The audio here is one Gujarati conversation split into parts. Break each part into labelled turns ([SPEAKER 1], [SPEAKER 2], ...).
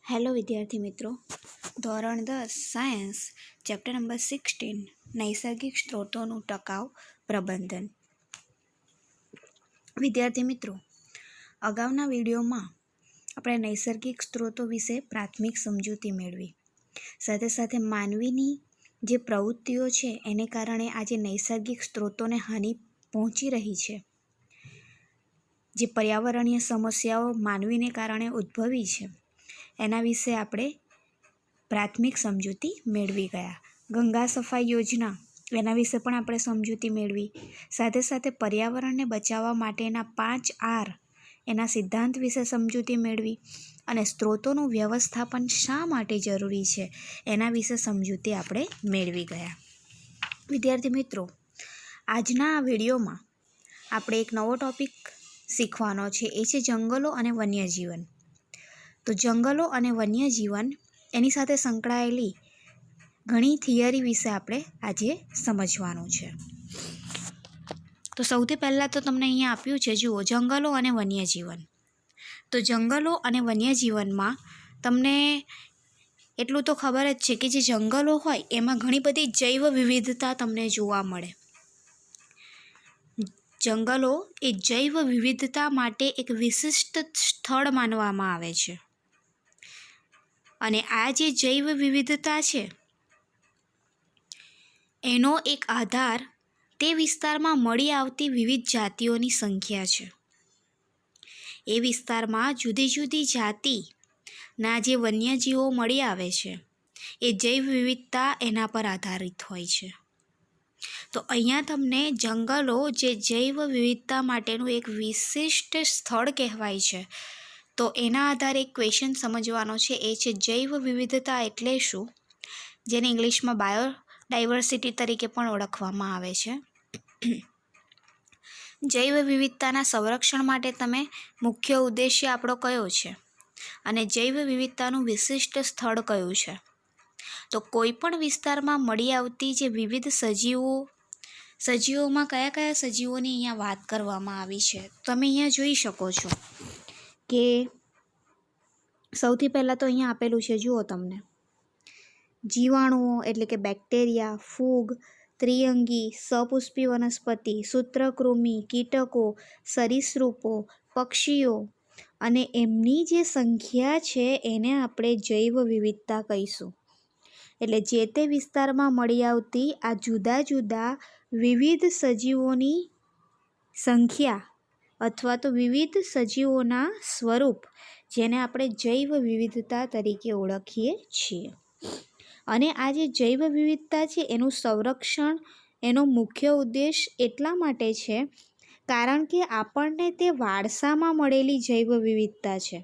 [SPEAKER 1] હેલો વિદ્યાર્થી મિત્રો, ધોરણ 10 સાયન્સ ચેપ્ટર નંબર 16 નૈસર્ગિક સ્ત્રોતોનું ટકાઉ પ્રબંધન. વિદ્યાર્થી મિત્રો, અગાઉના વિડીયોમાં આપણે નૈસર્ગિક સ્ત્રોતો વિશે પ્રાથમિક સમજૂતી મેળવી. સાથે સાથે માનવીની જે પ્રવૃત્તિઓ છે એને કારણે આજે નૈસર્ગિક સ્ત્રોતોને હાનિ પહોંચી રહી છે, જે પર્યાવરણીય સમસ્યાઓ માનવીને કારણે ઉદ્ભવી છે એના વિશે આપણે પ્રાથમિક સમજૂતી મેળવી ગયા. ગંગા સફાઈ યોજના એના વિશે પણ આપણે સમજૂતી મેળવી. સાથે સાથે પર્યાવરણને બચાવવા માટેના 5R એના સિદ્ધાંત વિશે સમજૂતી મેળવી અને સ્ત્રોતોનું વ્યવસ્થાપન શા માટે જરૂરી છે એના વિશે સમજૂતી આપણે મેળવી ગયા. વિદ્યાર્થી મિત્રો, આજના આ વિડીયોમાં આપણે એક નવો ટૉપિક શીખવાનો છે, એ છે જંગલો અને વન્યજીવન. તો જંગલો અને વન્યજીવન એની સાથે સંકળાયેલી ઘણી થિયરી વિશે આપણે આજે સમજવાનું છે. તો સૌથી પહેલાં તો તમને અહીંયા આપ્યું છે, જુઓ, જંગલો અને વન્યજીવન. તો જંગલો અને વન્યજીવનમાં તમને એટલું તો ખબર જ છે કે જે જંગલો હોય એમાં ઘણી બધી જૈવ વિવિધતા તમને જોવા મળે. જંગલો એ જૈવ વિવિધતા માટે એક વિશિષ્ટ સ્થળ માનવામાં આવે છે. અને આ જે જૈવ વિવિધતા છે એનો એક આધાર તે વિસ્તારમાં મળી આવતી વિવિધ જાતિઓની સંખ્યા છે. એ વિસ્તારમાં જુદી જુદી જાતિના જે વન્યજીવો મળી આવે છે એ જૈવ વિવિધતા એના પર આધારિત હોય છે. તો અહીંયા તમને જંગલો જે જૈવ વિવિધતા માટેનું એક વિશિષ્ટ સ્થળ કહેવાય છે, તો એના આધારે એક ક્વેશ્ચન સમજવાનો છે, એ છે જૈવ વિવિધતા એટલે શું, જેને ઇંગ્લિશમાં બાયોડાયવર્સિટી તરીકે પણ ઓળખવામાં આવે છે. જૈવ વિવિધતાના સંરક્ષણ માટે તમે મુખ્ય ઉદ્દેશ્ય આપણો કયો છે અને જૈવ વિવિધતાનું વિશિષ્ટ સ્થળ કયું છે. તો કોઈ પણ વિસ્તારમાં મળી આવતી જે વિવિધ સજીવોમાં કયા કયા સજીવોની અહીંયા વાત કરવામાં આવી છે. તમે અહીંયા જોઈ શકો છો કે સૌથી પહેલાં તો અહીંયા આપેલું છે, જુઓ તમને, જીવાણુઓ એટલે કે બેક્ટેરિયા, ફૂગ, ત્રિઅંગી, સપુષ્પી વનસ્પતિ, સૂત્રકૃમિ, કીટકો, સરીસૃપો, પક્ષીઓ અને એમની જે સંખ્યા છે એને આપણે જૈવ વિવિધતા કહીશું. એટલે જે તે વિસ્તારમાં મળી આવતી આ જુદા જુદા વિવિધ સજીવોની સંખ્યા અથવા તો વિવિધ સજીવોના સ્વરૂપ, જેને આપણે જૈવ વિવિધતા તરીકે ઓળખીએ છીએ. અને આ જે જૈવ વિવિધતા છે એનું સંરક્ષણ એનો મુખ્ય ઉદ્દેશ એટલા માટે છે કારણ કે આપણને તે વારસામાં મળેલી જૈવ વિવિધતા છે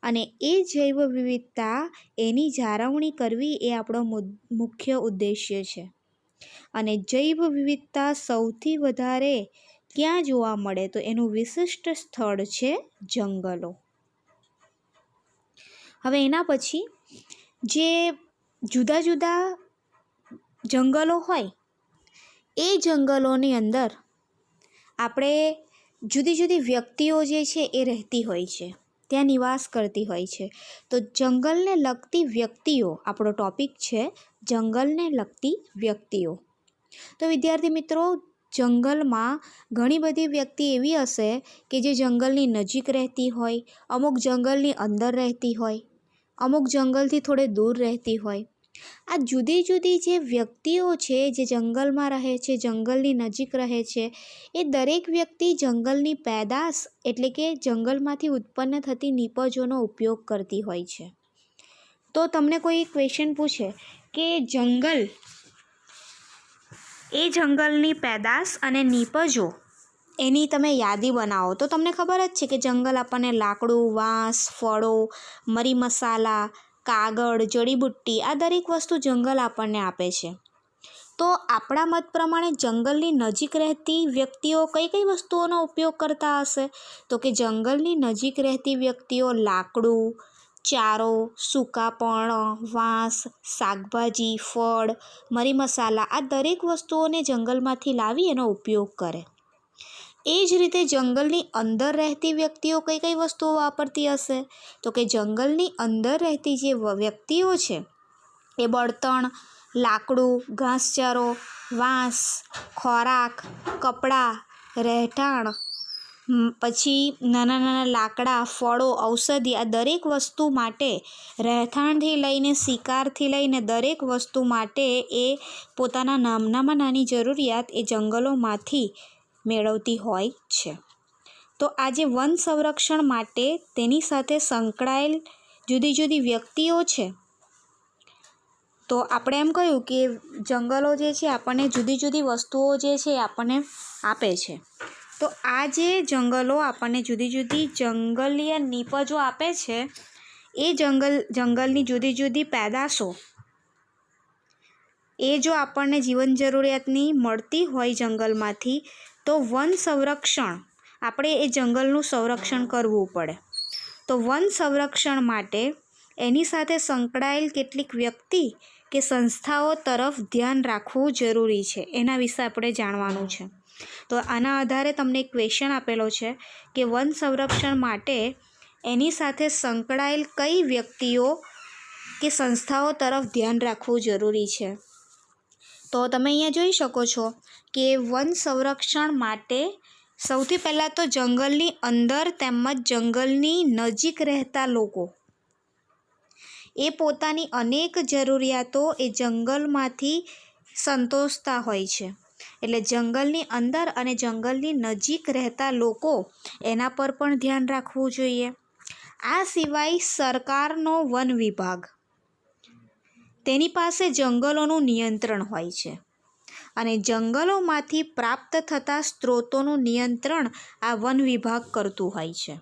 [SPEAKER 1] અને એ જૈવ વિવિધતા એની જાળવણી કરવી એ આપણો મુખ્ય ઉદ્દેશ્ય છે. અને જૈવ વિવિધતા સૌથી વધારે ક્યાં જોવા મળે, તો એનું વિશિષ્ટ સ્થળ છે જંગલો. હવે એના પછી જે જુદા જુદા જંગલો હોય એ જંગલોની અંદર આપણે જુદી જુદી વ્યક્તિઓ જે છે એ રહેતી હોય છે, ત્યાં નિવાસ કરતી હોય છે. તો જંગલને લગતી વ્યક્તિઓ આપણો ટૉપિક છે, જંગલને લગતી વ્યક્તિઓ. તો વિદ્યાર્થી મિત્રો, જંગલમાં ઘણી બધી વ્યક્તિ એવી હશે કે જે જંગલની નજીક રહેતી હોય, અમુક જંગલની અંદર રહેતી હોય, અમુક જંગલથી થોડે દૂર રહેતી હોય. આ જુદી જુદી જે વ્યક્તિઓ છે જે જંગલમાં રહે છે, જંગલની નજીક રહે છે, એ દરેક વ્યક્તિ જંગલની પેદાશ એટલે કે જંગલમાંથી ઉત્પન્ન થતી નીપજોનો ઉપયોગ કરતી હોય છે. તો તમને કોઈ ક્વેશ્ચન પૂછે કે જંગલની પેદાશ અને નીપજો એની તમે યાદી બનાવો, તો તમને ખબર જ છે કે જંગલ આપણને લાકડું, વાંસ, ફળો, મરી મસાલા, કાગળ, જડીબુટ્ટી આ દરેક વસ્તુ જંગલ આપણને આપે છે. તો આપણા મત પ્રમાણે જંગલની નજીક રહેતી વ્યક્તિઓ કઈ કઈ વસ્તુઓનો ઉપયોગ કરતા હશે, તો કે જંગલની નજીક રહેતી વ્યક્તિઓ લાકડું, ચારો, સૂકા પર્ણ, વાંસ, શાકભાજી, ફળ, મરી મસાલા આ દરેક વસ્તુઓને જંગલમાંથી લાવી એનો ઉપયોગ કરે. એ જ રીતે જંગલની અંદર રહેતી વ્યક્તિઓ કઈ કઈ વસ્તુઓ વાપરતી હશે? તો કે જંગલની અંદર રહેતી જે વ્યક્તિઓ છે એ બળતણ, લાકડું, ઘાસચારો, વાંસ, ખોરાક, કપડાં, રહેઠાણ, પછી નાના નાના લાકડા, ફળો, ઔષધિ, આ દરેક વસ્તુ માટે, રહેઠાણથી લઈને શિકારથી લઈને દરેક વસ્તુ માટે એ પોતાના નાનામાં નાની જરૂરિયાત એ જંગલોમાંથી મેળવતી હોય છે. તો આજે વન સંરક્ષણ માટે તેની સાથે સંકળાયેલ જુદી જુદી વ્યક્તિઓ છે. તો આપણે એમ કહ્યું કે જંગલો જે છે આપણને જુદી જુદી વસ્તુઓ જે છે એ આપણને આપે છે. તો આ જે જંગલો આપણને જુદી જુદી જંગલીય નીપજો આપે છે, એ જંગલની જુદી જુદી પેદાશો એ જો આપણને જીવન જરૂરિયાતની મળતી હોય જંગલમાંથી, તો વન સંરક્ષણ આપણે એ જંગલનું સંરક્ષણ કરવું પડે. તો વન સંરક્ષણ માટે એની સાથે સંકળાયેલ કેટલીક વ્યક્તિ કે સંસ્થાઓ તરફ ધ્યાન રાખવું જરૂરી છે. એના વિશે આપણે જાણવાનું છે. તો આના આધારે તમને એક ક્વેશ્ચન આપેલો છે કે વન સંરક્ષણ માટે એની સાથે સંકળાયેલ કઈ વ્યક્તિઓ કે સંસ્થાઓ તરફ ધ્યાન રાખવું જરૂરી છે. તો તમે અહીંયા જોઈ શકો છો કે વન સંરક્ષણ માટે સૌથી પહેલાં તો જંગલની અંદર તેમજ જંગલની નજીક રહેતા લોકો એ પોતાની અનેક જરૂરિયાતો એ જંગલમાંથી સંતોષતા હોય છે. એટલે જંગલની અંદર અને જંગલની નજીક રહેતા લોકો એના પર પણ ધ્યાન રાખવું જોઈએ. આ સિવાય સરકારનો વન વિભાગ, તેની પાસે જંગલોનું નિયંત્રણ હોય છે અને જંગલોમાંથી પ્રાપ્ત થતા સ્ત્રોતોનું નિયંત્રણ આ વન વિભાગ કરતું હોય છે.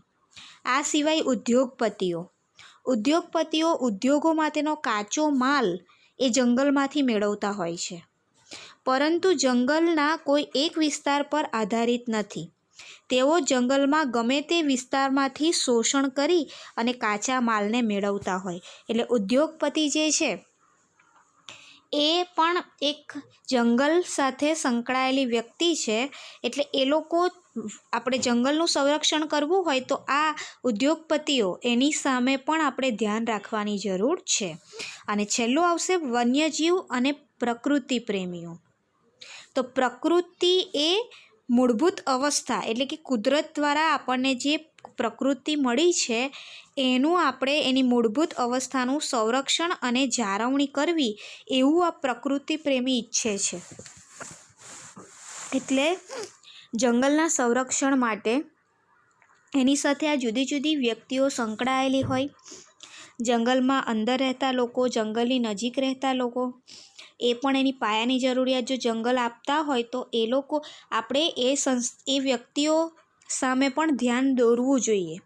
[SPEAKER 1] આ સિવાય ઉદ્યોગપતિઓ ઉદ્યોગોમાં તેનો કાચો માલ એ જંગલમાંથી મેળવતા હોય છે, પરંતુ જંગલના કોઈ એક વિસ્તાર પર આધારિત નથી. તેઓ જંગલમાં ગમે તે વિસ્તારમાંથી શોષણ કરી અને કાચા માલને મેળવતા હોય. એટલે ઉદ્યોગપતિ જે છે એ પણ એક જંગલ સાથે સંકળાયેલી વ્યક્તિ છે. એટલે એ લોકો આપણે જંગલનું સંરક્ષણ કરવું હોય તો આ ઉદ્યોગપતિઓ એની સામે પણ આપણે ધ્યાન રાખવાની જરૂર છે. અને છેલ્લું આવશે વન્યજીવ અને પ્રકૃતિ પ્રેમીઓ. તો પ્રકૃતિ એ મૂળભૂત અવસ્થા એટલે કે કુદરત દ્વારા આપણને જે પ્રકૃતિ મળી છે એની મૂળભૂત અવસ્થાનું સંરક્ષણ અને જાળવણી કરવી એવું આ પ્રકૃતિ પ્રેમી ઈચ્છે છે. એટલે જંગલના સંરક્ષણ માટે એની સાથે આ જુદી જુદી વ્યક્તિઓ સંકળાયેલી હોય. જંગલમાં અંદર રહેતા લોકો, જંગલની નજીક રહેતા લોકો, એ પણ એની પાયાની જરૂરિયાત જો જંગલ આપતા હોય તો એ લોકો આપણે એ વ્યક્તિઓ સામે પણ ધ્યાન દોરવું જોઈએ.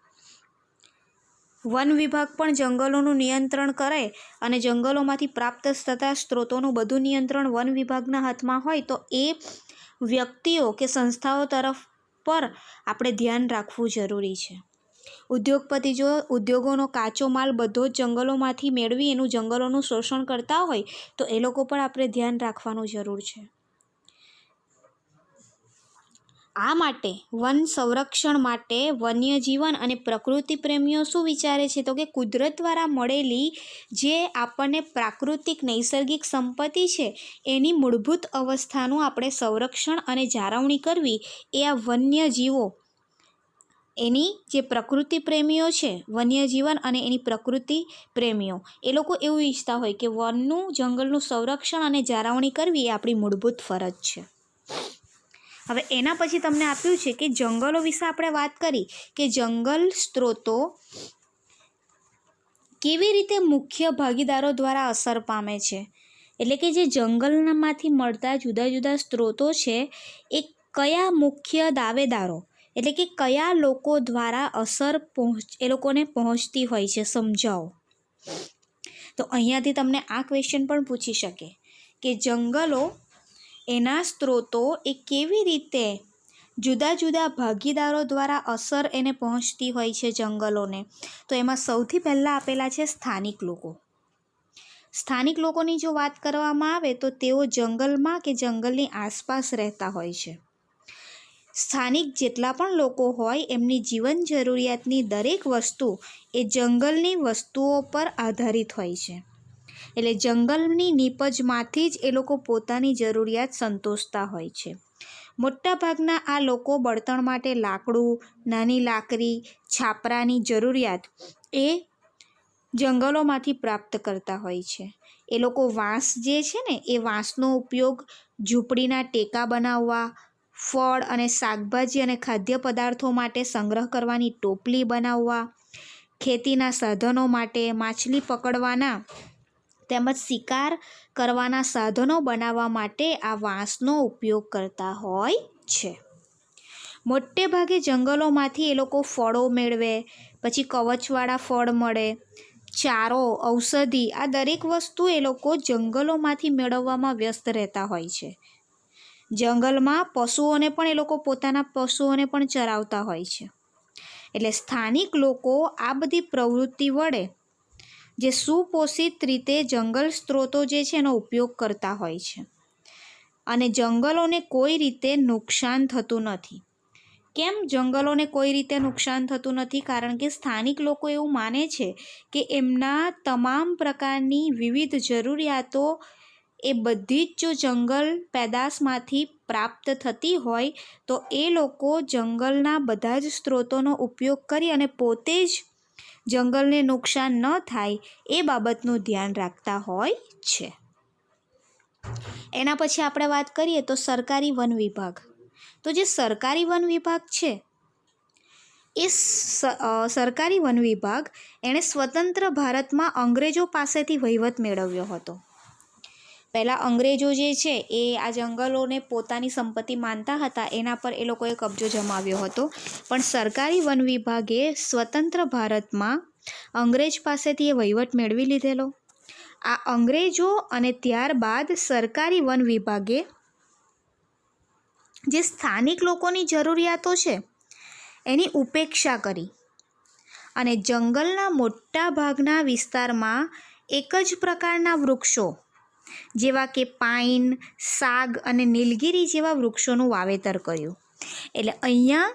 [SPEAKER 1] વન વિભાગ પણ જંગલોનું નિયંત્રણ કરે અને જંગલોમાંથી પ્રાપ્ત થતા સ્ત્રોતોનું બધું નિયંત્રણ વન વિભાગના હાથમાં હોય તો એ વ્યક્તિઓ કે સંસ્થાઓ તરફ પર આપણે ધ્યાન રાખવું જરૂરી છે. ઉદ્યોગપતિ જો ઉદ્યોગોનો કાચો માલ બધો જ જંગલોમાંથી મેળવી એનું જંગલોનું શોષણ કરતા હોય તો એ લોકો પર આપણે ધ્યાન રાખવાનું જરૂર છે. આ માટે વન સંરક્ષણ માટે વન્યજીવન અને પ્રકૃતિ પ્રેમીઓ શું વિચારે છે? તો કે કુદરત દ્વારા મળેલી જે આપણને પ્રાકૃતિક નૈસર્ગિક સંપત્તિ છે એની મૂળભૂત અવસ્થાનું આપણે સંરક્ષણ અને જાળવણી કરવી એ આ વન્યજીવો એની જે પ્રકૃતિ પ્રેમીઓ છે, વન્યજીવન અને એની પ્રકૃતિ પ્રેમીઓ એ લોકો એવું ઈચ્છતા હોય કે વનનું જંગલનું સંરક્ષણ અને જાળવણી કરવી એ આપણી મૂળભૂત ફરજ છે. હવે એના પછી તમને આપ્યું છે કે જંગલો વિશે આપણે વાત કરી કે જંગલ સ્ત્રોતો કેવી રીતે મુખ્ય ભાગીદારો દ્વારા અસર પામે છે. એટલે કે જે જંગલમાંથી મળતા જુદા જુદા સ્ત્રોતો છે એ કયા મુખ્ય દાવેદારો એટલે કે કયા લોકો દ્વારા અસર એ લોકોને પહોંચતી હોય છે, સમજાવો. તો અહીંયાથી તમને આ ક્વેશ્ચન પણ પૂછી શકે કે જંગલો એના સ્ત્રોતો એ કેવી રીતે જુદા જુદા ભાગીદારો દ્વારા અસર એને પહોંચતી હોય છે જંગલોને. તો એમાં સૌથી પહેલાં આપેલા છે સ્થાનિક લોકો. સ્થાનિક લોકોની જો વાત કરવામાં આવે તો તેઓ જંગલમાં કે જંગલની આસપાસ રહેતા હોય છે. સ્થાનિક જેટલા પણ લોકો હોય એમની જીવન જરૂરિયાતની દરેક વસ્તુ એ જંગલની વસ્તુઓ પર આધારિત હોય છે. એટલે જંગલની નીપજમાંથી જ એ લોકો પોતાની જરૂરિયાત સંતોષતા હોય છે. મોટાભાગના આ લોકો બળતણ માટે લાકડું, નાની લાકડી, છાપરાની જરૂરિયાત એ જંગલોમાંથી પ્રાપ્ત કરતા હોય છે. એ લોકો વાંસ જે છે ને એ વાંસનો ઉપયોગ ઝૂંપડીના ટેકા બનાવવા, ફળ અને શાકભાજી અને ખાદ્ય પદાર્થો માટે સંગ્રહ કરવાની ટોપલી બનાવવા, ખેતીના સાધનો માટે, માછલી પકડવાના તેમજ શિકાર કરવાના સાધનો બનાવવા માટે આ વાંસનો ઉપયોગ કરતા હોય છે. મોટે ભાગે જંગલોમાંથી એ લોકો ફળો મેળવે, પછી કવચવાળા ફળ મળે, ચારો, ઔષધિ, આ દરેક વસ્તુ એ લોકો જંગલોમાંથી મેળવવામાં વ્યસ્ત રહેતા હોય છે. જંગલમાં પશુઓને પણ એ લોકો પોતાના પશુઓને પણ ચરાવતા હોય છે. એટલે સ્થાનિક લોકો આ બધી પ્રવૃત્તિ વડે જે સુપોષિત રીતે જંગલ સ્ત્રોતો જે છે એનો ઉપયોગ કરતા હોય છે અને જંગલોને કોઈ રીતે નુકસાન થતું નથી. કેમ જંગલોને કોઈ રીતે નુકસાન થતું નથી? કારણ કે સ્થાનિક લોકો એવું માને છે કે એમના તમામ પ્રકારની વિવિધ જરૂરિયાતો એ બધી જ જો જંગલ પેદાશમાંથી પ્રાપ્ત થતી હોય તો એ લોકો જંગલના બધા જ સ્ત્રોતોનો ઉપયોગ કરી અને પોતે જ જંગલને નુકસાન ન થાય એ બાબતનું ધ્યાન રાખતા હોય છે. એના પછી આપણે વાત કરીએ તો સરકારી વન વિભાગ. તો જે સરકારી વન વિભાગ છે એ સરકારી વન વિભાગ એણે સ્વતંત્ર ભારતમાં અંગ્રેજો પાસેથી વહીવટ મેળવ્યો હતો. પહેલાં અંગ્રેજો જે છે એ આ જંગલોને પોતાની સંપત્તિ માનતા હતા, એના પર એ લોકોએ કબજો જમાવ્યો હતો. પણ સરકારી વન વિભાગે સ્વતંત્ર ભારતમાં અંગ્રેજ પાસેથી એ વહીવટ મેળવી લીધેલો. આ અંગ્રેજો અને ત્યારબાદ સરકારી વન વિભાગે જે સ્થાનિક લોકોની જરૂરિયાતો છે એની ઉપેક્ષા કરી અને જંગલના મોટા ભાગના વિસ્તારમાં એક જ પ્રકારના વૃક્ષો જેવા કે પાઇન, સાગ અને નીલગિરી જેવા વૃક્ષોનું વાવેતર કર્યું. એટલે અહીંયા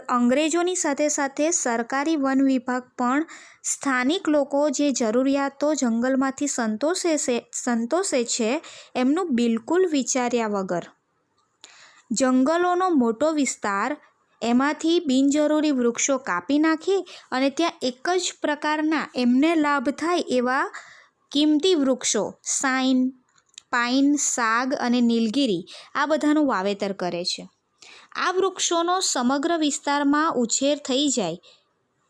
[SPEAKER 1] અંગ્રેજોની સાથે સાથે સરકારી વન વિભાગ પણ સ્થાનિક લોકો જે જરૂરિયાતો જંગલમાંથી સંતોષે છે એમનું બિલકુલ વિચાર્યા વગર જંગલોનો મોટો વિસ્તાર એમાંથી બિનજરૂરી વૃક્ષો કાપી નાખી અને ત્યાં એક જ પ્રકારના એમને લાભ થાય એવા કિંમતી વૃક્ષો પાઇન, સાગ અને નીલગિરી આ બધાનું વાવેતર કરે છે. આ વૃક્ષોનો સમગ્ર વિસ્તારમાં ઉછેર થઈ જાય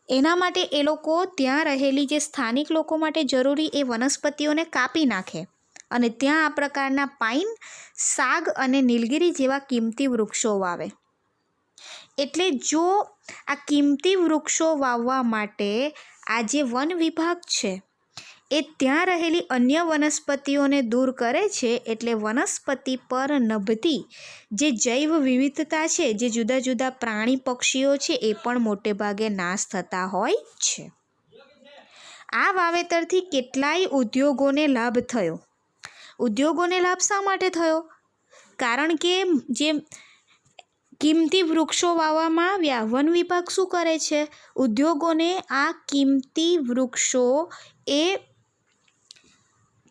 [SPEAKER 1] એના માટે એ લોકો ત્યાં રહેલી જે સ્થાનિક લોકો માટે જરૂરી એ વનસ્પતિઓને કાપી નાખે અને ત્યાં આ પ્રકારના પાઇન, સાગ અને નીલગિરી જેવા કિંમતી વૃક્ષો વાવે. એટલે જો આ કિંમતી વૃક્ષો વાવવા માટે આ જે વન વિભાગ છે એ ત્યાં રહેલી અન્ય વનસ્પતિઓને દૂર કરે છે. એટલે વનસ્પતિ પર નભતી જે જૈવ વિવિધતા છે, જે જુદા જુદા પ્રાણી પક્ષીઓ છે એ પણ મોટે ભાગે નાશ થતા હોય છે. આ વાવેતરથી કેટલાય ઉદ્યોગોને લાભ થયો. ઉદ્યોગોને લાભ શા માટે થયો? કારણ કે જે કિંમતી વૃક્ષો વાવવામાં આવ્યા, વન વિભાગ શું કરે છે? ઉદ્યોગોને આ કિંમતી વૃક્ષો એ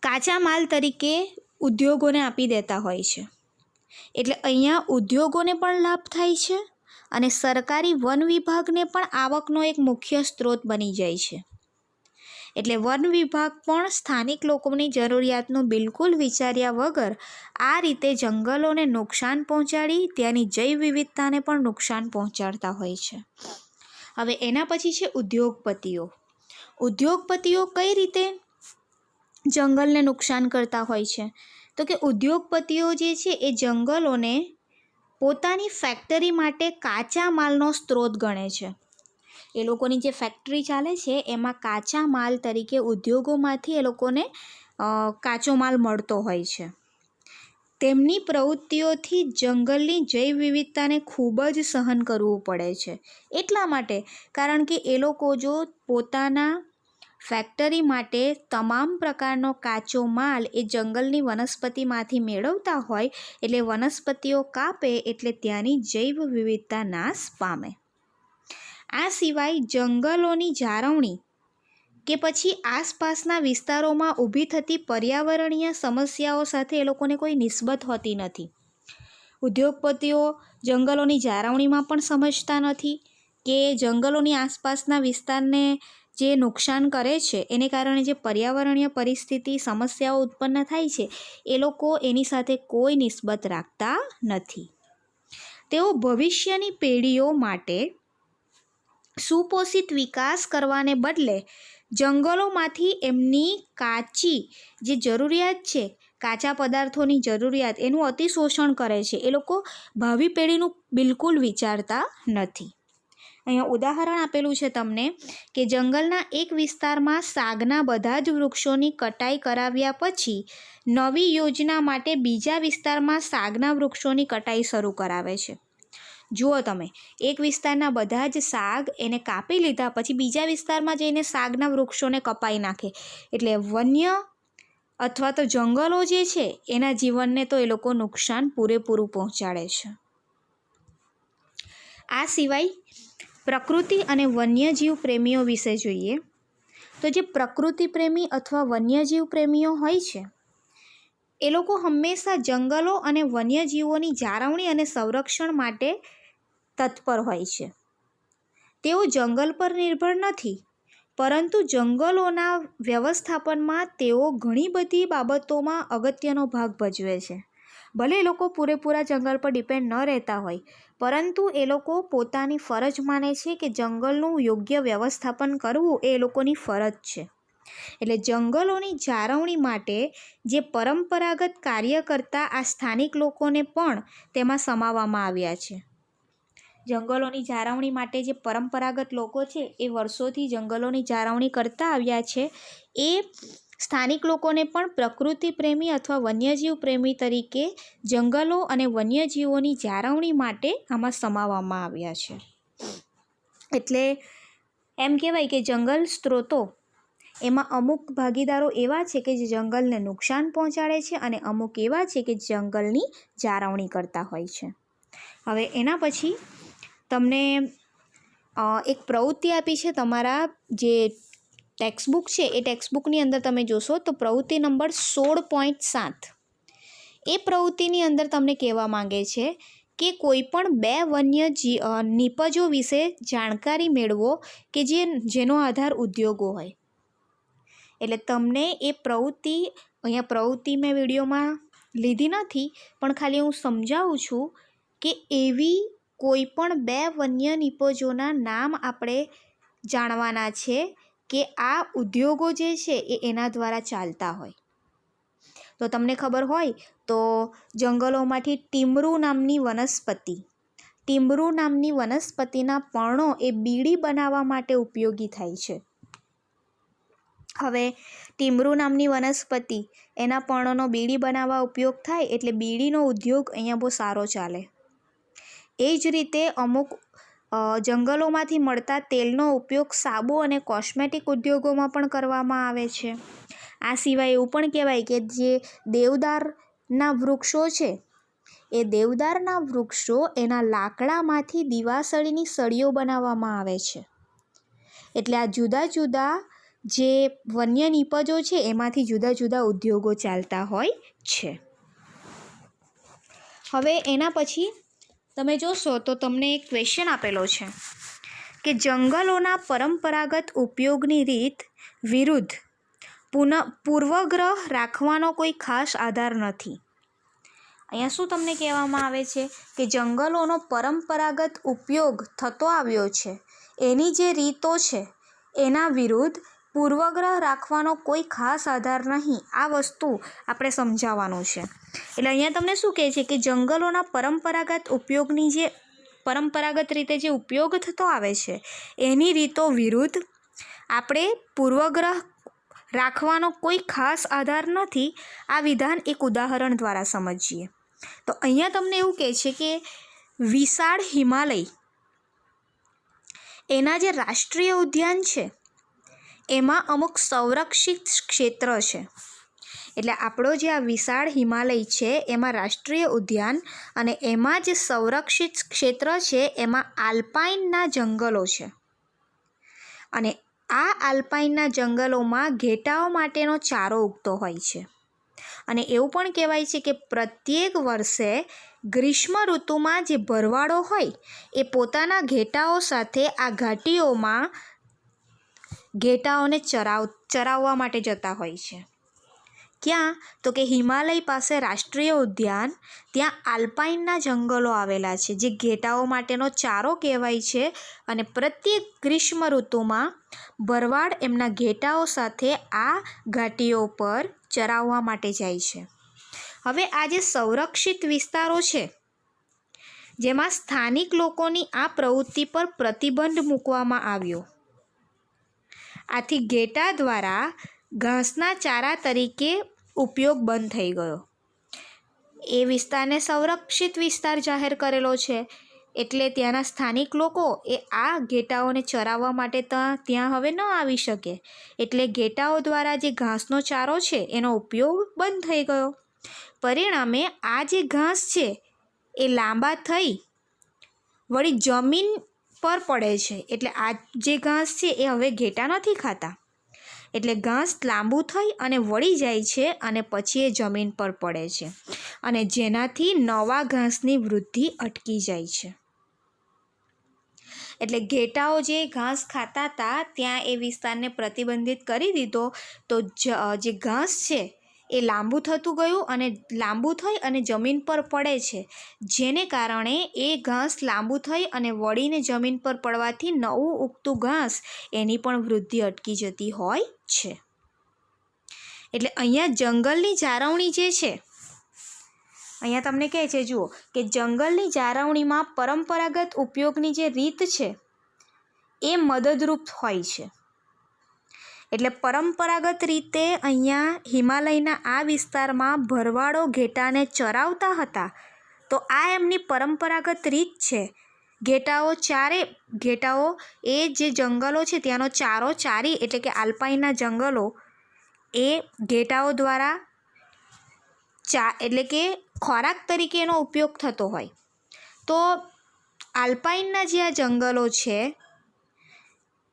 [SPEAKER 1] કાચા માલ તરીકે ઉદ્યોગોને આપી દેતા હોય છે. એટલે અહીંયા ઉદ્યોગોને પણ લાભ થાય છે અને સરકારી વન વિભાગને પણ આવકનો એક મુખ્ય સ્ત્રોત બની જાય છે. એટલે વન વિભાગ પણ સ્થાનિક લોકોની જરૂરિયાતનું બિલકુલ વિચાર્યા વગર આ રીતે જંગલોને નુકસાન પહોંચાડી ત્યાંની જૈવ વિવિધતાને પણ નુકસાન પહોંચાડતા હોય છે. હવે એના પછી છે ઉદ્યોગપતિઓ. ઉદ્યોગપતિઓ કઈ રીતે જંગલને નુકસાન કરતા હોય છે? તો કે ઉદ્યોગપતિઓ જે છે એ જંગલોને પોતાની ફેક્ટરી માટે કાચા માલનો સ્ત્રોત ગણે છે. એ લોકોની જે ફેક્ટરી ચાલે છે એમાં કાચા માલ તરીકે ઉદ્યોગોમાંથી એ લોકોને કાચો માલ મળતો હોય છે. તેમની પ્રવૃત્તિઓથી જંગલની જૈવ વિવિધતાને ખૂબ જ સહન કરવું પડે છે. એટલા માટે કારણ કે એ લોકો જો પોતાના ફેક્ટરી માટે તમામ પ્રકારનો કાચો માલ એ જંગલની વનસ્પતિમાંથી મેળવતા હોય, એટલે વનસ્પતિઓ કાપે એટલે ત્યાંની જૈવ વિવિધતા નાશ પામે. આ સિવાય જંગલોની જાળવણી કે પછી આસપાસના વિસ્તારોમાં ઊભી થતી પર્યાવરણીય સમસ્યાઓ સાથે એ લોકોને કોઈ નિસ્બત હોતી નથી. ઉદ્યોગપતિઓ જંગલોની જાળવણીમાં પણ સમજતા નથી કે જંગલોની આસપાસના વિસ્તારને જે નુકસાન કરે છે એને કારણે જે પર્યાવરણીય પરિસ્થિતિ સમસ્યાઓ ઉત્પન્ન થાય છે એ લોકો એની સાથે કોઈ નિસ્બત રાખતા નથી. તેઓ ભવિષ્યની પેઢીઓ માટે સુપોષિત વિકાસ કરવાને બદલે જંગલોમાંથી એમની કાચી જે જરૂરિયાત છે, કાચા પદાર્થોની જરૂરિયાત, એનું અતિશોષણ કરે છે. એ લોકો ભાવિ પેઢીનું બિલકુલ વિચારતા નથી. અહીંયા ઉદાહરણ આપેલું છે તમને કે જંગલના એક વિસ્તારમાં સાગના બધા જ વૃક્ષોની કટાઈ કરાવ્યા પછી નવી યોજના માટે બીજા વિસ્તારમાં સાગના વૃક્ષોની કટાઈ શરૂ કરાવે છે. જુઓ તમે, એક વિસ્તારના બધા જ સાગ એને કાપી લીધા પછી બીજા વિસ્તારમાં જઈને સાગના વૃક્ષોને કપાઈ નાખે, એટલે વન્ય અથવા તો જંગલો જે છે એના જીવનને તો એ લોકો નુકસાન પૂરેપૂરું પહોંચાડે છે. આ સિવાય પ્રકૃતિ અને વન્યજીવ પ્રેમીઓ વિશે જોઈએ તો જે પ્રકૃતિ પ્રેમી અથવા વન્યજીવ પ્રેમીઓ હોય છે એ લોકો હંમેશા જંગલો અને વન્યજીવોની જાળવણી અને સંરક્ષણ માટે તત્પર હોય છે. તેઓ જંગલ પર નિર્ભર નથી, પરંતુ જંગલોના વ્યવસ્થાપનમાં તેઓ ઘણી બધી બાબતોમાં અગત્યનો ભાગ ભજવે છે. ભલે એ લોકો પૂરેપૂરા જંગલ પર ડિપેન્ડ ન રહેતા હોય, પરંતુ એ લોકો પોતાની ફરજ માને છે કે જંગલનું યોગ્ય વ્યવસ્થાપન કરવું એ લોકોની ફરજ છે. એટલે જંગલોની જાળવણી માટે જે પરંપરાગત કાર્ય કરતા આ સ્થાનિક લોકોને પણ તેમાં સમાવવામાં આવ્યા છે. જંગલોની જાળવણી માટે જે પરંપરાગત લોકો છે એ વર્ષોથી જંગલોની જાળવણી કરતા આવ્યા છે, એ સ્થાનિક લોકોને પણ પ્રકૃતિ પ્રેમી અથવા વન્યજીવ પ્રેમી તરીકે જંગલો અને વન્યજીવોની જાળવણી માટે આમાં સમાવવામાં આવ્યા છે. એટલે એમ કહેવાય કે જંગલ સ્ત્રોતો એમાં અમુક ભાગીદારો એવા છે કે જે જંગલને નુકસાન પહોંચાડે છે અને અમુક એવા છે કે જંગલની જાળવણી કરતા હોય છે. હવે એના પછી તમને એક પ્રવૃત્તિ આપી છે તમારા જે ટેક્સ્ટબુક છે એ ટેક્સ્ટબુકની અંદર તમે જોશો તો પ્રવૃત્તિ નંબર 16.7 એ પ્રવૃત્તિની અંદર તમને કહેવા માંગે છે કે કોઈ પણ બે વન્ય નિપજો વિશે જાણકારી મેળવો કે જેનો આધાર ઉદ્યોગો હોય. એટલે તમને એ પ્રવૃત્તિ, અહીંયા પ્રવૃત્તિ મેં વિડીયોમાં લીધી નથી પણ ખાલી હું સમજાવું છું કે એવી કોઈ પણ બે વન્ય નિપજોના નામ આપણે જાણવાના છે કે આ ઉદ્યોગો જે છે એ એના દ્વારા ચાલતા હોય. તો તમને ખબર હોય તો જંગલોમાંથી ટીમરૂ નામની વનસ્પતિના પર્ણો એ બીડી બનાવવા માટે ઉપયોગી થાય છે. હવે ટીમરૂ નામની વનસ્પતિ, એના પર્ણોનો બીડી બનાવવા ઉપયોગ થાય એટલે બીડીનો ઉદ્યોગ અહીંયા બહુ સારો ચાલે. એ જ રીતે અમુક જંગલોમાંથી મળતા તેલનો ઉપયોગ સાબુ અને કોસ્મેટિક ઉદ્યોગોમાં પણ કરવામાં આવે છે. આ સિવાય એવું પણ કહેવાય કે જે દેવદારના વૃક્ષો છે એ દેવદારના વૃક્ષો એના લાકડામાંથી દિવાસળીની સળીઓ બનાવવામાં આવે છે. એટલે આ જુદા જુદા જે વન્ય નિપજો છે એમાંથી જુદા જુદા ઉદ્યોગો ચાલતા હોય છે. હવે એના પછી તમે જોશો તો તમને એક ક્વેશ્ચન આપેલો છે કે જંગલોના પરંપરાગત ઉપયોગની રીત વિરુદ્ધ પૂર્વગ્રહ રાખવાનો કોઈ ખાસ આધાર નથી. અહીંયા શું તમને કહેવામાં આવે છે કે જંગલોનો પરંપરાગત ઉપયોગ થતો આવ્યો છે, એની જે રીતો છે એના વિરુદ્ધ પૂર્વગ્રહ રાખવાનો કોઈ ખાસ આધાર નહીં. આ વસ્તુ આપણે સમજાવવાનું છે. એટલે અહીંયા તમને શું કહે છે કે જંગલોના પરંપરાગત રીતે જે ઉપયોગ થતો આવે છે એની રીતો વિરુદ્ધ આપણે પૂર્વગ્રહ રાખવાનો કોઈ ખાસ આધાર નથી. આ વિધાન એક ઉદાહરણ દ્વારા સમજીએ તો અહીંયા તમને એવું કહે છે કે વિશાળ હિમાલય એના જે રાષ્ટ્રીય ઉદ્યાન છે એમાં અમુક સંરક્ષિત ક્ષેત્ર છે. એટલે આપણો જે આ વિશાળ હિમાલય છે એમાં રાષ્ટ્રીય ઉદ્યાન અને એમાં જે સંરક્ષિત ક્ષેત્ર છે એમાં આલ્પાઇનના જંગલો છે. અને આ આલ્પાઇનના જંગલોમાં ઘેટાઓ માટેનો ચારો ઉગતો હોય છે. અને એવું પણ કહેવાય છે કે પ્રત્યેક વર્ષે ગ્રીષ્મ ઋતુમાં જે ભરવાડો હોય એ પોતાના ઘેટાઓ સાથે આ ઘાટીઓમાં ઘેટાઓને ચરાવવા માટે જતા હોય છે. ક્યાં? તો કે હિમાલય પાસે રાષ્ટ્રીય ઉદ્યાન, ત્યાં આલ્પાઇનના જંગલો આવેલા છે જે ઘેટાઓ માટેનો ચારો કહેવાય છે. અને પ્રત્યેક ગ્રીષ્મ ઋતુમાં ભરવાડ એમના ઘેટાઓ સાથે આ ઘાટીઓ પર ચરાવવા માટે જાય છે. હવે આ જે સંરક્ષિત વિસ્તારો છે જેમાં સ્થાનિક લોકોની આ પ્રવૃત્તિ પર પ્રતિબંધ મૂકવામાં આવ્યો. આથી ઘેટા દ્વારા ઘાસના ચારા તરીકે ઉપયોગ બંધ થઈ ગયો. એ વિસ્તારને સંરક્ષિત વિસ્તાર જાહેર કરેલો છે એટલે ત્યાંના સ્થાનિક લોકો એ આ ઘેટાઓને ચરાવવા માટે ત્યાં હવે ન આવી શકે. એટલે ઘેટાઓ દ્વારા જે ઘાસનો ચારો છે એનો ઉપયોગ બંધ થઈ ગયો. પરિણામે આ જે ઘાસ છે એ લાંબા થઈ વળી જમીન પર પડે છે. એટલે આ જે ઘાસ છે એ હવે ઘેટા નથી ખાતા. એટલે ઘાસ લાંબુ થઈ અને વળી જાય છે અને પછી એ જમીન પર પડે છે અને જેનાથી નવા ઘાસની વૃદ્ધિ અટકી જાય છે. એટલે ઘેટાઓ જે ઘાસ ખાતા હતા ત્યાં એ વિસ્તારને પ્રતિબંધિત કરી દીધો. તો જે ઘાસ છે એ લાંબુ થતું ગયું અને લાંબુ થઈ અને જમીન પર પડે છે, જેને કારણે એ ઘાસ લાંબુ થઈ અને વળીને જમીન પર પડવાથી નવું ઉગતું ઘાસ એની પણ વૃદ્ધિ અટકી જતી હોય છે. એટલે અહીંયા જંગલની જાળવણી જે છે, અહીંયા તમને કહે છે જુઓ કે જંગલની જાળવણીમાં પરંપરાગત ઉપયોગની જે રીત છે એ મદદરૂપ હોય છે. એટલે પરંપરાગત રીતે અહીંયા હિમાલયના આ વિસ્તારમાં ભરવાડો ઘેટાને ચરાવતા હતા. તો આ એમની પરંપરાગત રીત છે. ઘેટાઓ એ જે જંગલો છે ત્યાંનો ચારો ચારી એટલે કે આલ્પાઇનના જંગલો એ ઘેટાઓ દ્વારા એટલે કે ખોરાક તરીકે એનો ઉપયોગ થતો હોય. તો આલ્પાઇનના જે આ જંગલો છે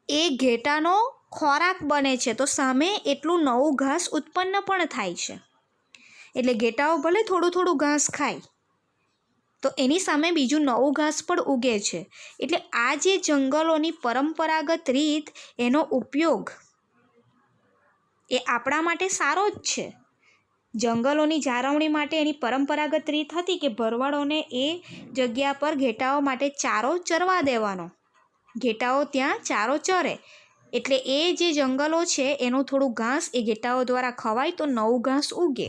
[SPEAKER 1] એ ઘેટાનો ખોરાક બને છે. તો સામે એટલું નવું ઘાસ ઉત્પન્ન પણ થાય છે. એટલે ઘેટાઓ ભલે થોડું થોડું ઘાસ ખાય તો એની સામે બીજું નવું ઘાસ પણ ઉગે છે. એટલે આ જે જંગલોની પરંપરાગત રીત એનો ઉપયોગ એ આપણા માટે સારો જ છે. જંગલોની જાળવણી માટે એની પરંપરાગત રીત હતી કે ભરવાડોને એ જગ્યા પર ઘેટાઓ માટે ચારો ચરવા દેવાનો. ઘેટાઓ ત્યાં ચારો ચરે એટલે એ જે જંગલો છે એનું થોડું ઘાસ એ ઘેટાઓ દ્વારા ખવાય તો નવું ઘાસ ઉગે.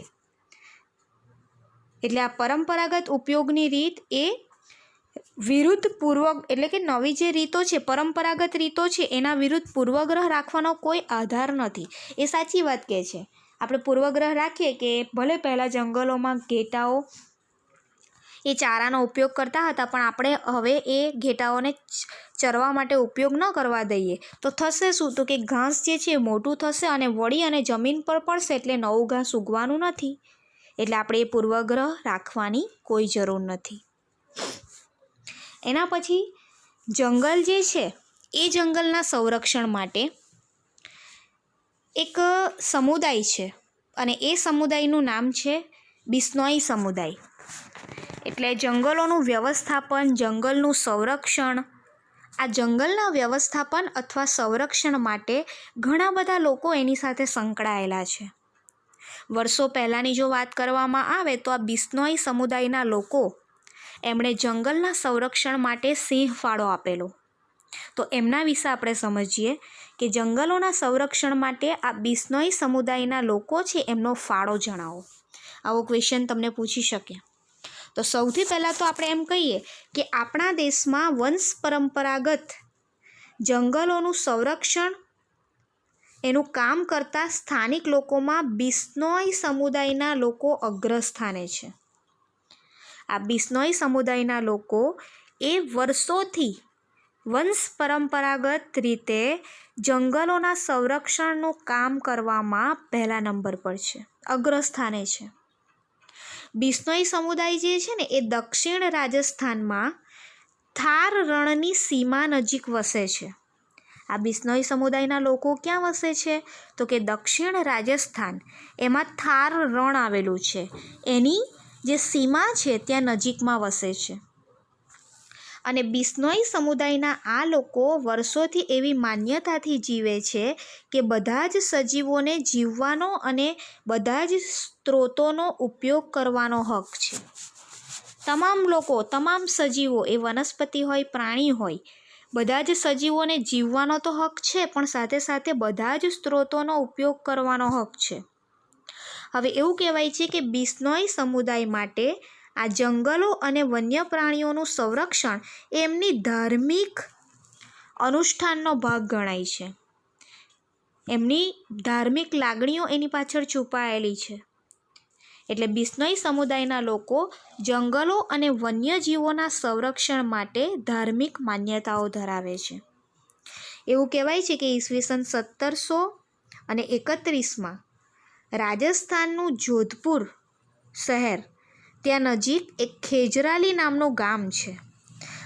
[SPEAKER 1] એટલે આ પરંપરાગત ઉપયોગની રીત એ વિરુદ્ધ એટલે કે નવી જે રીતો છે, પરંપરાગત રીતો છે એના વિરુદ્ધ પૂર્વગ્રહ રાખવાનો કોઈ આધાર નથી. એ સાચી વાત કહે છે. આપણે પૂર્વગ્રહ રાખીએ કે ભલે પહેલાં જંગલોમાં ઘેટાઓ એ ચારાનો ઉપયોગ કરતા હતા પણ આપણે હવે એ ઘેટાઓને ચરવા માટે ઉપયોગ ન કરવા દઈએ તો થશે શું? તો કે ઘાસ જે છે મોટું થશે અને વળી અને જમીન પર પડશે એટલે નવું ઘાસ ઉગવાનું નથી. એટલે આપણે એ પૂર્વગ્રહ રાખવાની કોઈ જરૂર નથી. એના પછી જંગલ જે છે એ જંગલના સંરક્ષણ માટે એક સમુદાય છે અને એ સમુદાયનું નામ છે બિશ્નોઈ સમુદાય. એટલે જંગલોનું વ્યવસ્થાપન, જંગલનું સંરક્ષણ, આ જંગલના વ્યવસ્થાપન અથવા સંરક્ષણ માટે ઘણા બધા લોકો એની સાથે સંકળાયેલા છે. વર્ષો પહેલાંની જો વાત કરવામાં આવે તો આ બિશ્નોઈ સમુદાયના લોકો એમણે જંગલના સંરક્ષણ માટે સિંહ ફાળો આપેલો. તો એમના વિશે આપણે સમજીએ કે જંગલોના સંરક્ષણ માટે આ બિશ્નોઈ સમુદાયના લોકો છે એમનો ફાળો જણાવો. આવો ક્વેશ્ચન તમને પૂછી શકે. તો સૌથી પહેલાં તો આપણે એમ કહીએ કે આપણા દેશમાં વંશ પરંપરાગત જંગલોનું સંરક્ષણ એનું કામ કરતા સ્થાનિક લોકોમાં બિશ્નોઈ સમુદાયના લોકો અગ્રસ્થાને છે. આ બિશ્નોઈ સમુદાયના લોકો એ વર્ષોથી વંશ પરંપરાગત રીતે જંગલોના સંરક્ષણનું કામ કરવામાં પહેલા નંબર પર છે, અગ્રસ્થાને છે. બિશ્નોઈ સમુદાય જે છે ને એ દક્ષિણ રાજસ્થાનમાં થાર રણની સીમા નજીક વસે છે. આ બિશ્નોઈ સમુદાયના લોકો ક્યાં વસે છે? તો કે દક્ષિણ રાજસ્થાન, એમાં થાર રણ આવેલું છે, એની જે સીમા છે ત્યાં નજીકમાં વસે છે. અને બિશ્નોઈ સમુદાયના આ લોકો વર્ષોથી એવી માન્યતાથી જીવે છે કે બધા જ સજીવોને જીવવાનો અને બધા જ સ્ત્રોતોનો ઉપયોગ કરવાનો હક છે. તમામ લોકો, તમામ સજીવો, એ વનસ્પતિ હોય, પ્રાણી હોય, બધા જ સજીવોને જીવવાનો તો હક છે, પણ સાથે સાથે બધા જ સ્ત્રોતોનો ઉપયોગ કરવાનો હક છે. હવે એવું કહેવાય છે કે બિશ્નોઈ સમુદાય માટે આ જંગલો અને વન્ય પ્રાણીઓનું સંરક્ષણ એમની ધાર્મિક અનુષ્ઠાનનો ભાગ ગણાય છે. એમની ધાર્મિક લાગણીઓ એની પાછળ છુપાયેલી છે. એટલે બિશ્નોઈ સમુદાયના લોકો જંગલો અને વન્યજીવોના સંરક્ષણ માટે ધાર્મિક માન્યતાઓ ધરાવે છે. એવું કહેવાય છે કે ઈસવીસન 1731માં રાજસ્થાનનું જોધપુર શહેર ત્યાં નજીક એક ખેજરાલી નામનું ગામ છે,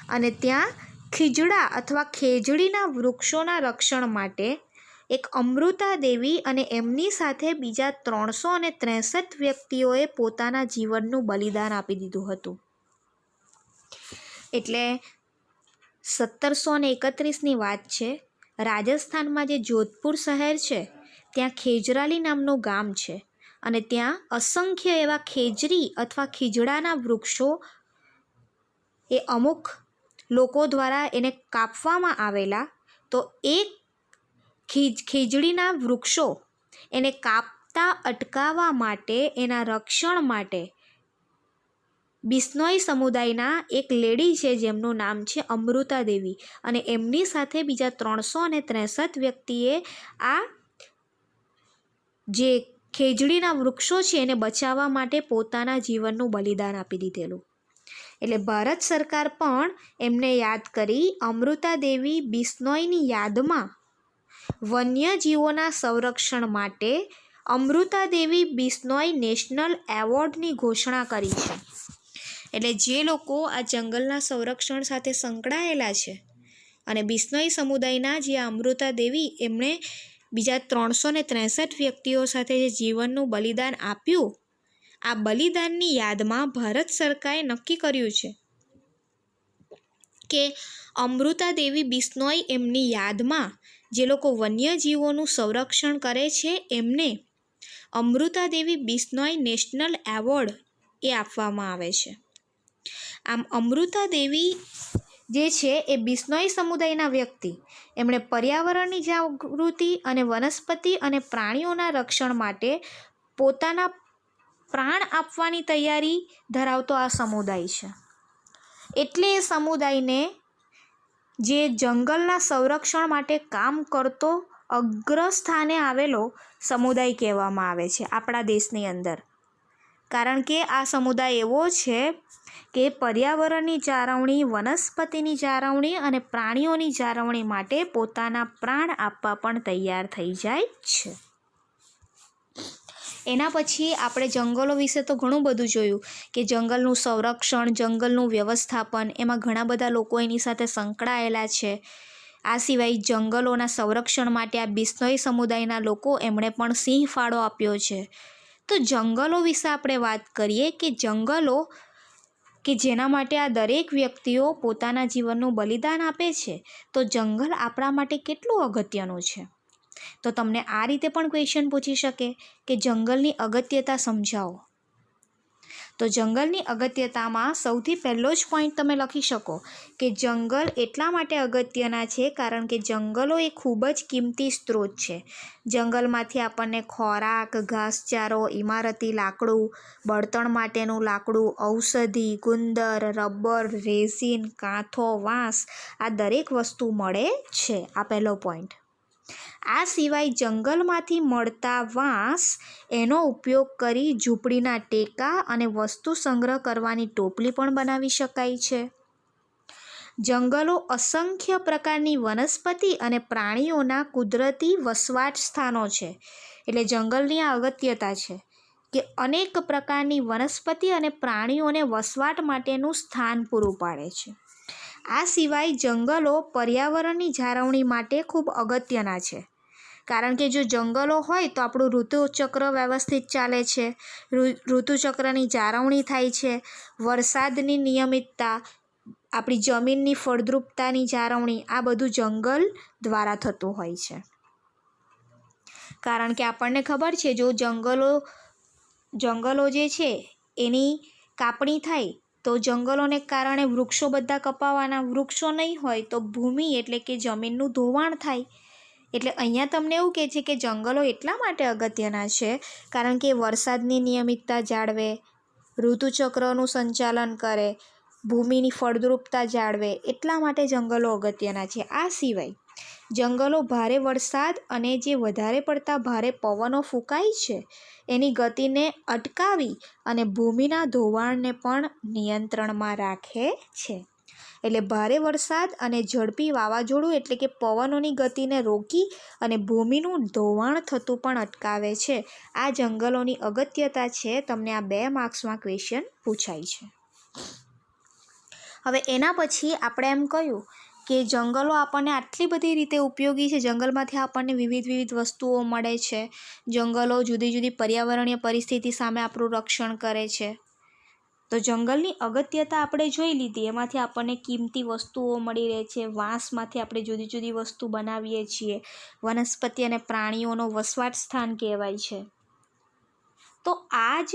[SPEAKER 1] અને ત્યાં ખીજડા અથવા ખેજડીના વૃક્ષોના રક્ષણ માટે એક અમૃતા દેવી અને એમની સાથે બીજા 363 વ્યક્તિઓએ પોતાના જીવનનું બલિદાન આપી દીધું હતું. એટલે 1731ની વાત છે. રાજસ્થાનમાં જે જોધપુર શહેર છે ત્યાં ખેજરાલી નામનું ગામ છે, અને ત્યાં અસંખ્ય એવા ખેજરી અથવા ખીજડાના વૃક્ષો એ અમુક લોકો દ્વારા એને કાપવામાં આવેલા. તો એક ખીજડીના વૃક્ષો એને કાપતા અટકાવવા માટે, એના રક્ષણ માટે બિશ્નોઈ સમુદાયના એક લેડી છે જેમનું નામ છે અમૃતા દેવી, અને એમની સાથે બીજા 363 વ્યક્તિએ આ જે ખેજડીના વૃક્ષો છે એને બચાવવા માટે પોતાના જીવનનું બલિદાન આપી દીધેલું. એટલે ભારત સરકાર પણ એમને યાદ કરી અમૃતા દેવી બિશ્નોઈની યાદમાં વન્યજીવોના સંરક્ષણ માટે અમૃતા દેવી બિશ્નોઈ નેશનલ એવોર્ડની ઘોષણા કરી છે. એટલે જે લોકો આ જંગલના સંરક્ષણ સાથે સંકળાયેલા છે, અને બિશ્નોઈ સમુદાયના જે અમૃતા દેવી એમણે બીજા 363 વ્યક્તિઓ સાથે જે જીવનનું બલિદાન આપ્યું, આ બલિદાનની યાદમાં ભારત સરકારે નક્કી કર્યું છે કે અમૃતા દેવી બિશ્નોઈ એમની યાદમાં જે લોકો વન્યજીવોનું સંરક્ષણ કરે છે એમને અમૃતા દેવી બિશ્નોઈ નેશનલ એવોર્ડ એ આપવામાં આવે છે. આમ અમૃતા દેવી જે છે એ બિશ્નોઈ સમુદાયના વ્યક્તિ, એમણે પર્યાવરણની જાગૃતિ અને વનસ્પતિ અને પ્રાણીઓના રક્ષણ માટે પોતાના પ્રાણ આપવાની તૈયારી ધરાવતો આ સમુદાય છે. એટલે એ સમુદાયને જે જંગલના સંરક્ષણ માટે કામ કરતો અગ્રસ્થાને આવેલો સમુદાય કહેવામાં આવે છે આપણા દેશની અંદર. કારણ કે આ સમુદાય એવો છે કે પર્યાવરણની જાળવણી, વનસ્પતિની જાળવણી અને પ્રાણીઓની જાળવણી માટે પોતાના પ્રાણ આપવા પણ તૈયાર થઈ જાય છે. એના પછી આપણે જંગલો વિશે તો ઘણું બધું જોયું કે જંગલનું સંરક્ષણ, જંગલનું વ્યવસ્થાપન, એમાં ઘણા બધા લોકો એની સાથે સંકળાયેલા છે. આ સિવાય જંગલોના સંરક્ષણ માટે આ બિશ્નોઈ સમુદાયના લોકો એમણે પણ સિંહ ફાળો આપ્યો છે. તો જંગલો વિશે આપણે વાત કરીએ કે જંગલો કે જેના માટે આ દરેક વ્યક્તિઓ પોતાના જીવનનું બલિદાન આપે છે, તો જંગલ આપણા માટે કેટલું અગત્યનું છે. તો તમને આ રીતે પણ ક્વેશ્ચન પૂછી શકે કે જંગલની અગત્યતા સમજાવો. તો જંગલની અગત્યતામાં સૌથી પહેલો જ પોઈન્ટ તમે લખી શકો કે જંગલ એટલા માટે અગત્યના છે કારણ કે જંગલો એ ખૂબ જ કિંમતી સ્ત્રોત છે. જંગલમાંથી આપણને ખોરાક, ઘાસચારો, ઇમારતી લાકડું, બળતણ માટેનું લાકડું, ઔષધિ, ગુંદર, રબર, રેઝિન, કાંથો, વાંસ, આ દરેક વસ્તુ મળે છે. આ પહેલો પોઈન્ટ. આ સિવાય જંગલમાંથી મળતા વાંસ એનો ઉપયોગ કરી ઝૂંપડીના ટેકા અને વસ્તુ સંગ્રહ કરવાની ટોપલી પણ બનાવી શકાય છે. જંગલો અસંખ્ય પ્રકારની વનસ્પતિ અને પ્રાણીઓના કુદરતી વસવાટ સ્થાનો છે. એટલે જંગલની આ અગત્યતા છે કે અનેક પ્રકારની વનસ્પતિ અને પ્રાણીઓને વસવાટ માટેનું સ્થાન પૂરું પાડે છે. આ સિવાય જંગલો પર્યાવરણની જાળવણી માટે ખૂબ અગત્યના છે, કારણ કે જો જંગલો હોય તો આપણું ઋતુચક્ર વ્યવસ્થિત ચાલે છે, ઋતુચક્રની જાળવણી થાય છે, વરસાદની નિયમિતતા, આપણી જમીનની ફળદ્રુપતાની જાળવણી, આ બધું જંગલ દ્વારા થતું હોય છે. કારણ કે આપણને ખબર છે જો જંગલો જે છે એની કાપણી થાય તો જંગલોને કારણે વૃક્ષો બધા કપાવાના, વૃક્ષો નહીં હોય તો ભૂમિ એટલે કે જમીનનું ધોવાણ થાય. એટલે અહીંયા તમને એવું કહે છે કે જંગલો એટલા માટે અગત્યના છે કારણ કે વરસાદની નિયમિતતા જાળવે, ઋતુચક્રનું સંચાલન કરે, ભૂમિની ફળદ્રુપતા જાળવે, એટલા માટે જંગલો અગત્યના છે. આ સિવાય જંગલો ભારે વરસાદ અને જે વધારે પડતા ભારે પવનો ફૂંકાય છે એની ગતિને અટકાવી અને ભૂમિના ધોવાણને પણ નિયંત્રણમાં રાખે છે. એટલે ભારે વરસાદ અને ઝડપી વાવાઝોડું એટલે કે પવનોની ગતિને રોકી અને ભૂમિનું ધોવાણ થતું પણ અટકાવે છે. આ જંગલોની અગત્યતા છે. તમને આ 2 માર્ક્સમાં ક્વેશ્ચન પૂછાય છે. હવે એના પછી આપણે એમ કહ્યું કે જંગલો આપણને આટલી બધી રીતે ઉપયોગી છે, જંગલમાંથી આપણને વિવિધ વસ્તુઓ મળે છે, જંગલો જુદી જુદી પર્યાવરણીય પરિસ્થિતિ સામે આપણું રક્ષણ કરે છે. તો જંગલની અગત્યતા આપણે જોઈ લીધી. એમાંથી આપણને કિંમતી વસ્તુઓ મળી રહે છે, વાંસમાંથી આપણે જુદી જુદી વસ્તુ બનાવીએ છીએ, વનસ્પતિ અને પ્રાણીઓનો વસવાટ સ્થાન કહેવાય છે. તો આ જ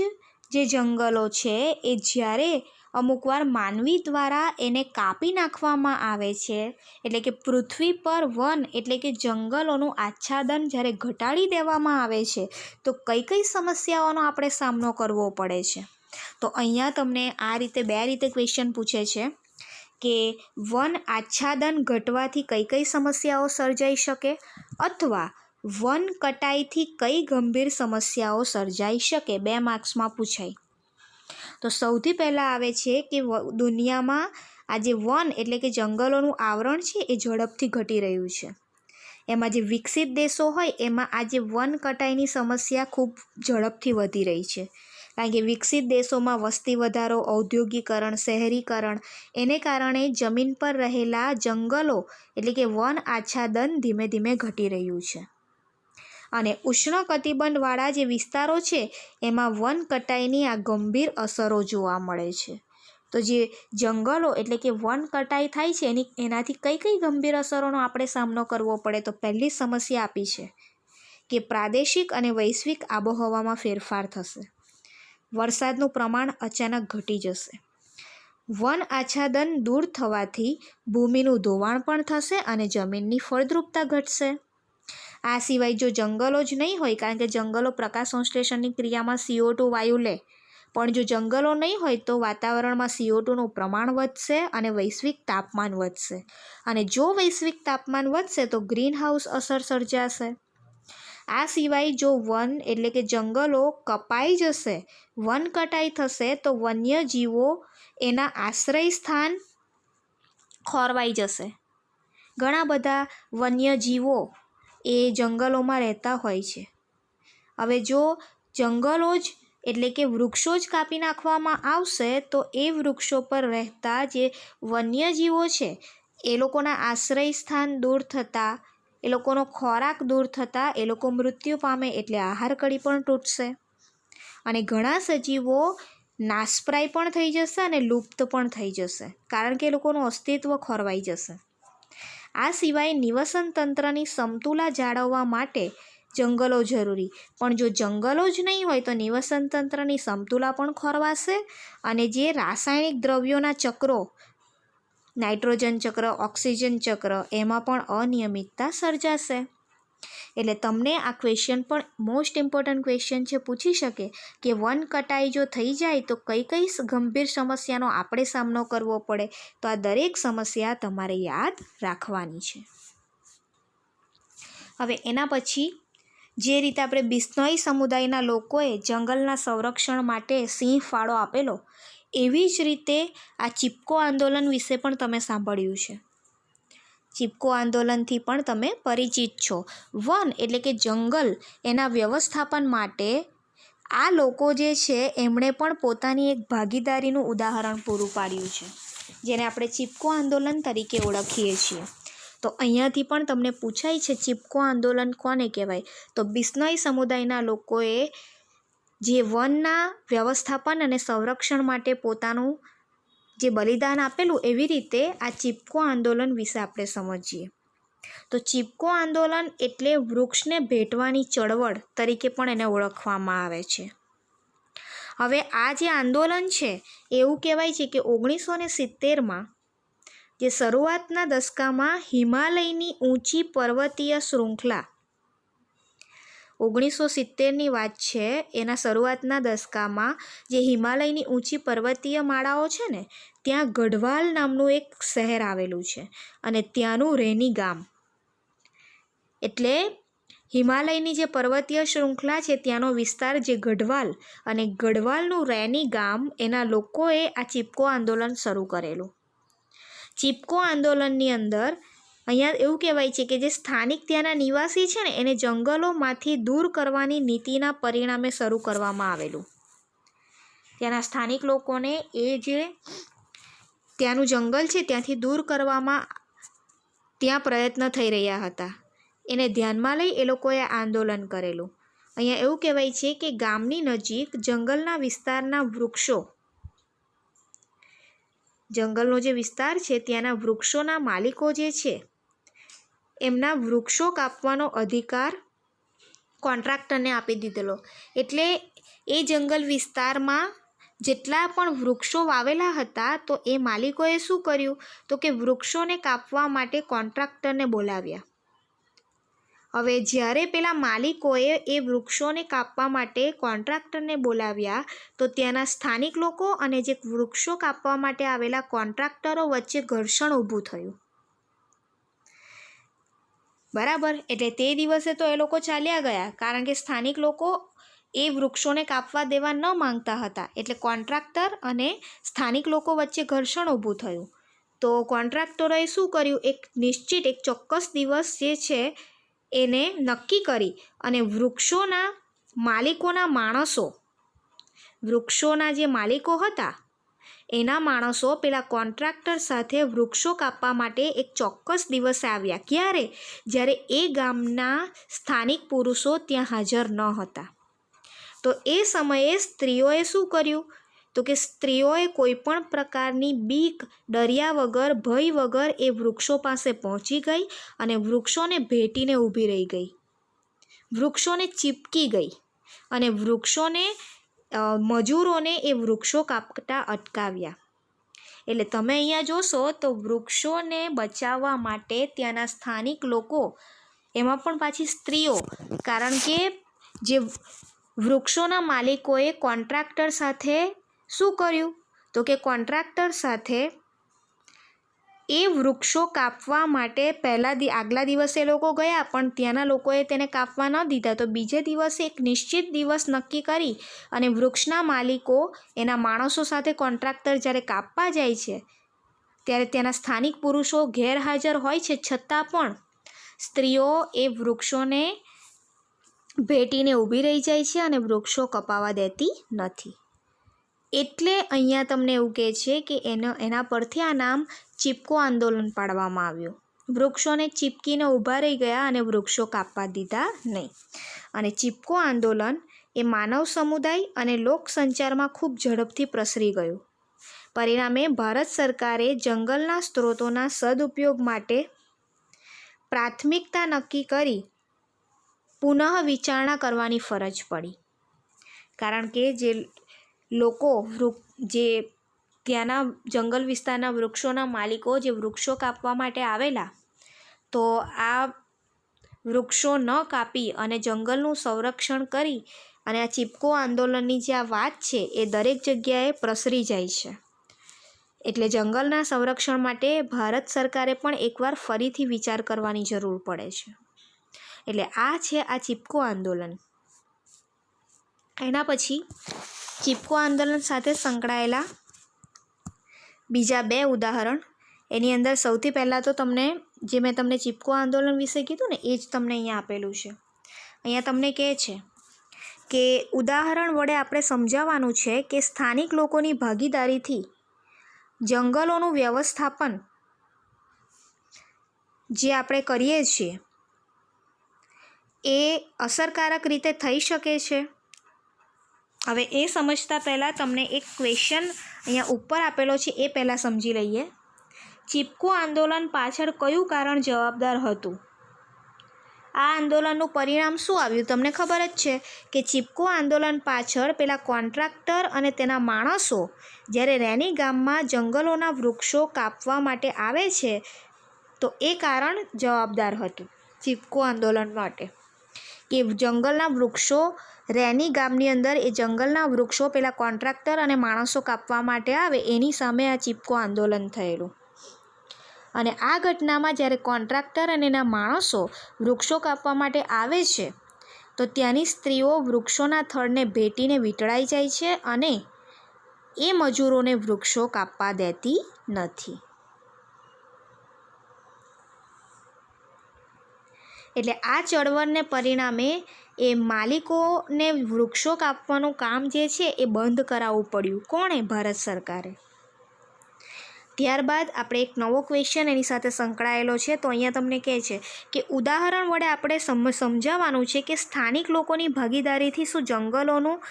[SPEAKER 1] જે જંગલો છે એ જ્યારે અમુકવાર માનવી દ્વારા એને કાપી નાખવામાં આવે છે, એટલે કે પૃથ્વી પર વન એટલે કે જંગલોનું આચ્છાદન જ્યારે ઘટાડી દેવામાં આવે છે તો કઈ સમસ્યાઓનો આપણે સામનો કરવો પડે છે. તો અહીંયા તમને આ રીતે 2 રીતે ક્વેશ્ચન પૂછે છે કે વન આચ્છાદન ઘટવાથી કઈ સમસ્યાઓ સર્જાઈ શકે અથવા વન કટાઈથી કઈ ગંભીર સમસ્યાઓ સર્જાઈ શકે. 2 માર્ક્સમાં પૂછાય. તો સૌથી પહેલાં આવે છે કે દુનિયામાં આ જે વન એટલે કે જંગલોનું આવરણ છે એ ઝડપથી ઘટી રહ્યું છે. એમાં જે વિકસિત દેશો હોય એમાં આ જે વન કટાઈની સમસ્યા ખૂબ ઝડપથી વધી રહી છે, કારણ કે વિકસિત દેશોમાં વસ્તી વધારો, ઔદ્યોગિકરણ, શહેરીકરણ, એને કારણે જમીન પર રહેલા જંગલો એટલે કે વન આચ્છાદન ધીમે ધીમે ઘટી રહ્યું છે. અને ઉષ્ણકટિબંધવાળા જે વિસ્તારો છે એમાં વન કટાઈની આ ગંભીર અસરો જોવા મળે છે. તો જે જંગલો એટલે કે વન કટાઈ થાય છે એનાથી કઈ ગંભીર અસરોનો આપણે સામનો કરવો પડે. તો પહેલી સમસ્યા આપી છે કે પ્રાદેશિક અને વૈશ્વિક આબોહવામાં ફેરફાર થશે, વરસાદનું પ્રમાણ અચાનક ઘટી જશે, વન આચ્છાદન દૂર થવાથી ભૂમિનું ધોવાણ પણ થશે અને જમીનની ફળદ્રુપતા ઘટશે. આ સિવાય જો જંગલો જ નહીં હોય, કારણ કે જંગલો પ્રકાશ સંશ્લેષણની ક્રિયામાં CO2 વાયુ લે, પણ જો જંગલો નહીં હોય તો વાતાવરણમાં CO2નું પ્રમાણ વધશે અને વૈશ્વિક તાપમાન વધશે. અને જો વૈશ્વિક તાપમાન વધશે તો ગ્રીનહાઉસ અસર સર્જાશે. આ સિવાય જો વન એટલે કે જંગલો કપાઈ જશે, વન કટાઈ થશે તો વન્યજીવો એના આશ્રય સ્થાન ખોરવાઈ જશે. ઘણા બધા વન્યજીવો એ જંગલોમાં રહેતા હોય છે. હવે જો જંગલો જ એટલે કે વૃક્ષો જ કાપી નાખવામાં આવશે તો એ વૃક્ષો પર રહેતા જે વન્યજીવો છે એ લોકોના આશ્રય સ્થાન દૂર થતાં, એ લોકોનો ખોરાક દૂર થતાં એ લોકો મૃત્યુ પામે, એટલે આહાર કડી પણ તૂટશે અને ઘણા સજીવો નાશપ્રાય પણ થઈ જશે અને લુપ્ત પણ થઈ જશે, કારણ કે એ લોકોનું અસ્તિત્વ ખોરવાઈ જશે. આ સિવાય નિવસન તંત્રની સમતુલા જાળવવા માટે જંગલો જરૂરી, પણ જો જંગલો જ નહીં હોય તો નિવસન તંત્રની સમતુલા પણ ખોરવાશે અને જે રાસાયણિક દ્રવ્યોના ચક્રો, નાઇટ્રોજન ચક્ર, ઓક્સિજન ચક્ર, એમાં પણ અનિયમિતતા સર્જાશે. એટલે તમને આ ક્વેશ્ચન પણ મોસ્ટ ઇમ્પોર્ટન્ટ ક્વેશ્ચન છે, પૂછી શકે કે વન કટાઈ જો થઈ જાય તો કઈ ગંભીર સમસ્યાનો આપણે સામનો કરવો પડે. તો આ દરેક સમસ્યા તમારે યાદ રાખવાની છે. હવે એના પછી જે રીતે આપણે બિશ્નોઈ સમુદાયના લોકોએ જંગલના સંરક્ષણ માટે સિંહ ફાળો આપેલો એવી જ રીતે આ ચિપકો આંદોલન વિશે પણ તમે સાંભળ્યું છે. ચિપકો આંદોલનથી પણ તમે પરિચિત છો. વન એટલે કે જંગલ, એના વ્યવસ્થાપન માટે આ લોકો જે છે એમણે પણ પોતાની એક ભાગીદારીનું ઉદાહરણ પૂરું પાડ્યું છે, જેને આપણે ચિપકો આંદોલન તરીકે ઓળખીએ છીએ. તો અહીંયાથી પણ તમને પૂછાય છે ચિપકો આંદોલન કોને કહેવાય? તો બિશ્નોઈ સમુદાયના લોકોએ જે વનના વ્યવસ્થાપન અને સંરક્ષણ માટે પોતાનું જે બલિદાન આપેલું, એવી રીતે આ ચિપકો આંદોલન વિશે આપણે સમજીએ. તો ચિપકો આંદોલન એટલે વૃક્ષને ભેટવાની ચળવળ તરીકે પણ એને ઓળખવામાં આવે છે. હવે આ જે આંદોલન છે એવું કહેવાય છે કે 1970માં જે શરૂઆતના દશકામાં હિમાલયની ઊંચી પર્વતીય શૃંખલા, 1970ની વાત છે, એના શરૂઆતના દશકામાં જે હિમાલયની ઊંચી પર્વતીય માળાઓ છે ને, ત્યાં ગઢવાલ નામનું એક શહેર આવેલું છે અને ત્યાંનું રેની ગામ, એટલે હિમાલયની જે પર્વતીય શૃંખલા છે ત્યાંનો વિસ્તાર જે ગઢવાલ, અને ગઢવાલનું રેની ગામ, એના લોકોએ આ ચિપકો આંદોલન શરૂ કરેલું. ચિપકો આંદોલનની અંદર અહીંયા એવું કહેવાય છે કે જે સ્થાનિક ત્યાંના નિવાસી છે ને એને જંગલોમાંથી દૂર કરવાની નીતિના પરિણામે શરૂ કરવામાં આવેલું. ત્યાંના સ્થાનિક લોકોને એ જે ત્યાંનું જંગલ છે ત્યાંથી દૂર કરવામાં ત્યાં પ્રયત્ન થઈ રહ્યા હતા, એને ધ્યાનમાં લઈ એ લોકોએ આંદોલન કરેલું. અહીંયા એવું કહેવાય છે કે ગામની નજીક જંગલના વિસ્તારના વૃક્ષો, જંગલનો જે વિસ્તાર છે ત્યાંના વૃક્ષોના માલિકો જે છે એમના વૃક્ષો કાપવાનો અધિકાર કોન્ટ્રાક્ટરને આપી દીધેલો. એટલે એ જંગલ વિસ્તારમાં જેટલા પણ વૃક્ષો વાવેલા હતા તો એ માલિકોએ શું કર્યું, તો કે વૃક્ષોને કાપવા માટે કોન્ટ્રાક્ટરને બોલાવ્યા. હવે જ્યારે પેલા માલિકોએ એ વૃક્ષોને કાપવા માટે કોન્ટ્રાક્ટરને બોલાવ્યા તો ત્યાંના સ્થાનિક લોકો અને જે વૃક્ષો કાપવા માટે આવેલા કોન્ટ્રાક્ટરો વચ્ચે ઘર્ષણ ઊભું થયું. બરાબર, એટલે તે દિવસે તો એ લોકો ચાલ્યા ગયા, કારણ કે સ્થાનિક લોકો એ વૃક્ષોને કાપવા દેવા ન માંગતા હતા, એટલે કોન્ટ્રાક્ટર અને સ્થાનિક લોકો વચ્ચે ઘર્ષણ ઊભું થયું. તો કોન્ટ્રાક્ટરોએ શું કર્યું, એક નિશ્ચિત એક ચોક્કસ દિવસ જે છે એને નક્કી કરી અને વૃક્ષોના માલિકોના માણસો, વૃક્ષોના જે માલિકો હતા એના માણસો પેલા કોન્ટ્રાક્ટર સાથે વૃક્ષો કાપવા માટે એક ચોક્કસ દિવસે આવ્યા. ક્યારે? જ્યારે એ ગામના સ્થાનિક પુરુષો ત્યાં હાજર ન હતા. તો એ સમયે સ્ત્રીઓએ શું કર્યું, તો કે સ્ત્રીઓએ કોઈ પણ પ્રકારની બીક, ડર્યા વગર, ભય વગર એ વૃક્ષો પાસે પહોંચી ગઈ અને વૃક્ષોને ભેટીને ઊભી રહી ગઈ, વૃક્ષોને ચીપકી ગઈ અને વૃક્ષોને મજૂરોને એ વૃક્ષો કાપતા અટકાવ્યા. એટલે તમે અહીંયા જોશો તો વૃક્ષોને બચાવવા માટે ત્યાંના સ્થાનિક લોકો, એમાં પણ પાછી સ્ત્રીઓ, કારણ કે જે વૃક્ષોના માલિકોએ કોન્ટ્રાક્ટર સાથે શું કર્યું, તો કે કોન્ટ્રાક્ટર સાથે એ વૃક્ષો કાપવા માટે આગલા દિવસે એ લોકો ગયા, પણ ત્યાંના લોકોએ તેને કાપવા ન દીધા. તો બીજે દિવસે એક નિશ્ચિત દિવસ નક્કી કરી અને વૃક્ષના માલિકો એના માણસો સાથે કોન્ટ્રાક્ટર જ્યારે કાપવા જાય છે ત્યારે ત્યાંના સ્થાનિક પુરુષો ગેરહાજર હોય છે, છતાં પણ સ્ત્રીઓ એ વૃક્ષોને ભેટીને ઊભી રહી જાય છે અને વૃક્ષો કપાવા દેતી નથી. એટલે અહીંયા તમને એવું કહે છે કે એના પરથી આ નામ ચિપકો આંદોલન પાડવામાં આવ્યું. વૃક્ષોને ચીપકીને ઊભા રહી ગયા અને વૃક્ષો કાપવા દીધા નહીં. અને ચિપકો આંદોલન એ માનવ સમુદાય અને લોકસંચારમાં ખૂબ ઝડપથી પ્રસરી ગયું. પરિણામે ભારત સરકારે જંગલના સ્ત્રોતોના સદુપયોગ માટે પ્રાથમિકતા નક્કી કરી પુનઃ વિચારણા કરવાની ફરજ પડી. કારણ કે જે લોકો જે ત્યાંના જંગલ વિસ્તારના વૃક્ષોના માલિકો જે વૃક્ષો કાપવા માટે આવેલા, તો આ વૃક્ષો ન કાપી અને જંગલનું સંરક્ષણ કરી અને આ ચિપકો આંદોલનની જે આ વાત છે એ દરેક જગ્યાએ પ્રસરી જાય છે. એટલે જંગલના સંરક્ષણ માટે ભારત સરકારે પણ એકવાર ફરીથી વિચાર કરવાની જરૂર પડે છે. એટલે આ છે આ ચિપકો આંદોલન. એના પછી ચિપકો આંદોલન સાથે સંકળાયેલા બીજા 2 ઉદાહરણ. એની અંદર સૌથી પહેલાં તો તમને જે મેં તમને ચીપકો આંદોલન વિશે કીધું ને એ જ તમને અહીંયા આપેલું છે. અહીંયા તમને કહે છે કે ઉદાહરણ વડે આપણે સમજાવવાનું છે કે સ્થાનિક લોકોની ભાગીદારીથી જંગલોનું વ્યવસ્થાપન જે આપણે કરીએ છીએ એ અસરકારક રીતે થઈ શકે છે. હવે એ સમજતા પહેલાં તમને એક ક્વેશ્ચન અહીંયા ઉપર આપેલો છે એ પહેલાં સમજી લઈએ. ચીપકો આંદોલન પાછળ કયું કારણ જવાબદાર હતું? આ આંદોલનનું પરિણામ શું આવ્યું? તમને ખબર જ છે કે ચીપકો આંદોલન પાછળ પેલા કોન્ટ્રાક્ટર અને તેના માણસો જ્યારે રેની ગામમાં જંગલોના વૃક્ષો કાપવા માટે આવે છે તો એ કારણ જવાબદાર હતું ચીપકો આંદોલન માટે, કે જંગલના વૃક્ષો રેની ગામની અંદર એ જંગલના વૃક્ષો પેલા કોન્ટ્રાક્ટર અને માણસો કાપવા માટે આવે એની સામે આ ચીપકો આંદોલન થયેલું. અને આ ઘટનામાં જ્યારે કોન્ટ્રાક્ટર અને એના માણસો વૃક્ષો કાપવા માટે આવે છે તો ત્યાંની સ્ત્રીઓ વૃક્ષોના થડને ભેટીને વીંટળાઈ જાય છે અને એ મજૂરોને વૃક્ષો કાપવા દેતી નથી. એટલે આ ચળવળને પરિણામે એ માલિકોને વૃક્ષો કાપવાનું કામ જે છે એ બંધ કરાવવું પડ્યું. કોણે? ભારત સરકારે. ત્યારબાદ આપણે એક નવો ક્વેશ્ચન એની સાથે સંકળાયેલો છે. તો અહીંયા તમને કહે છે કે ઉદાહરણ વડે આપણે સમજાવવાનું છે કે સ્થાનિક લોકોની ભાગીદારીથી શું જંગલોનું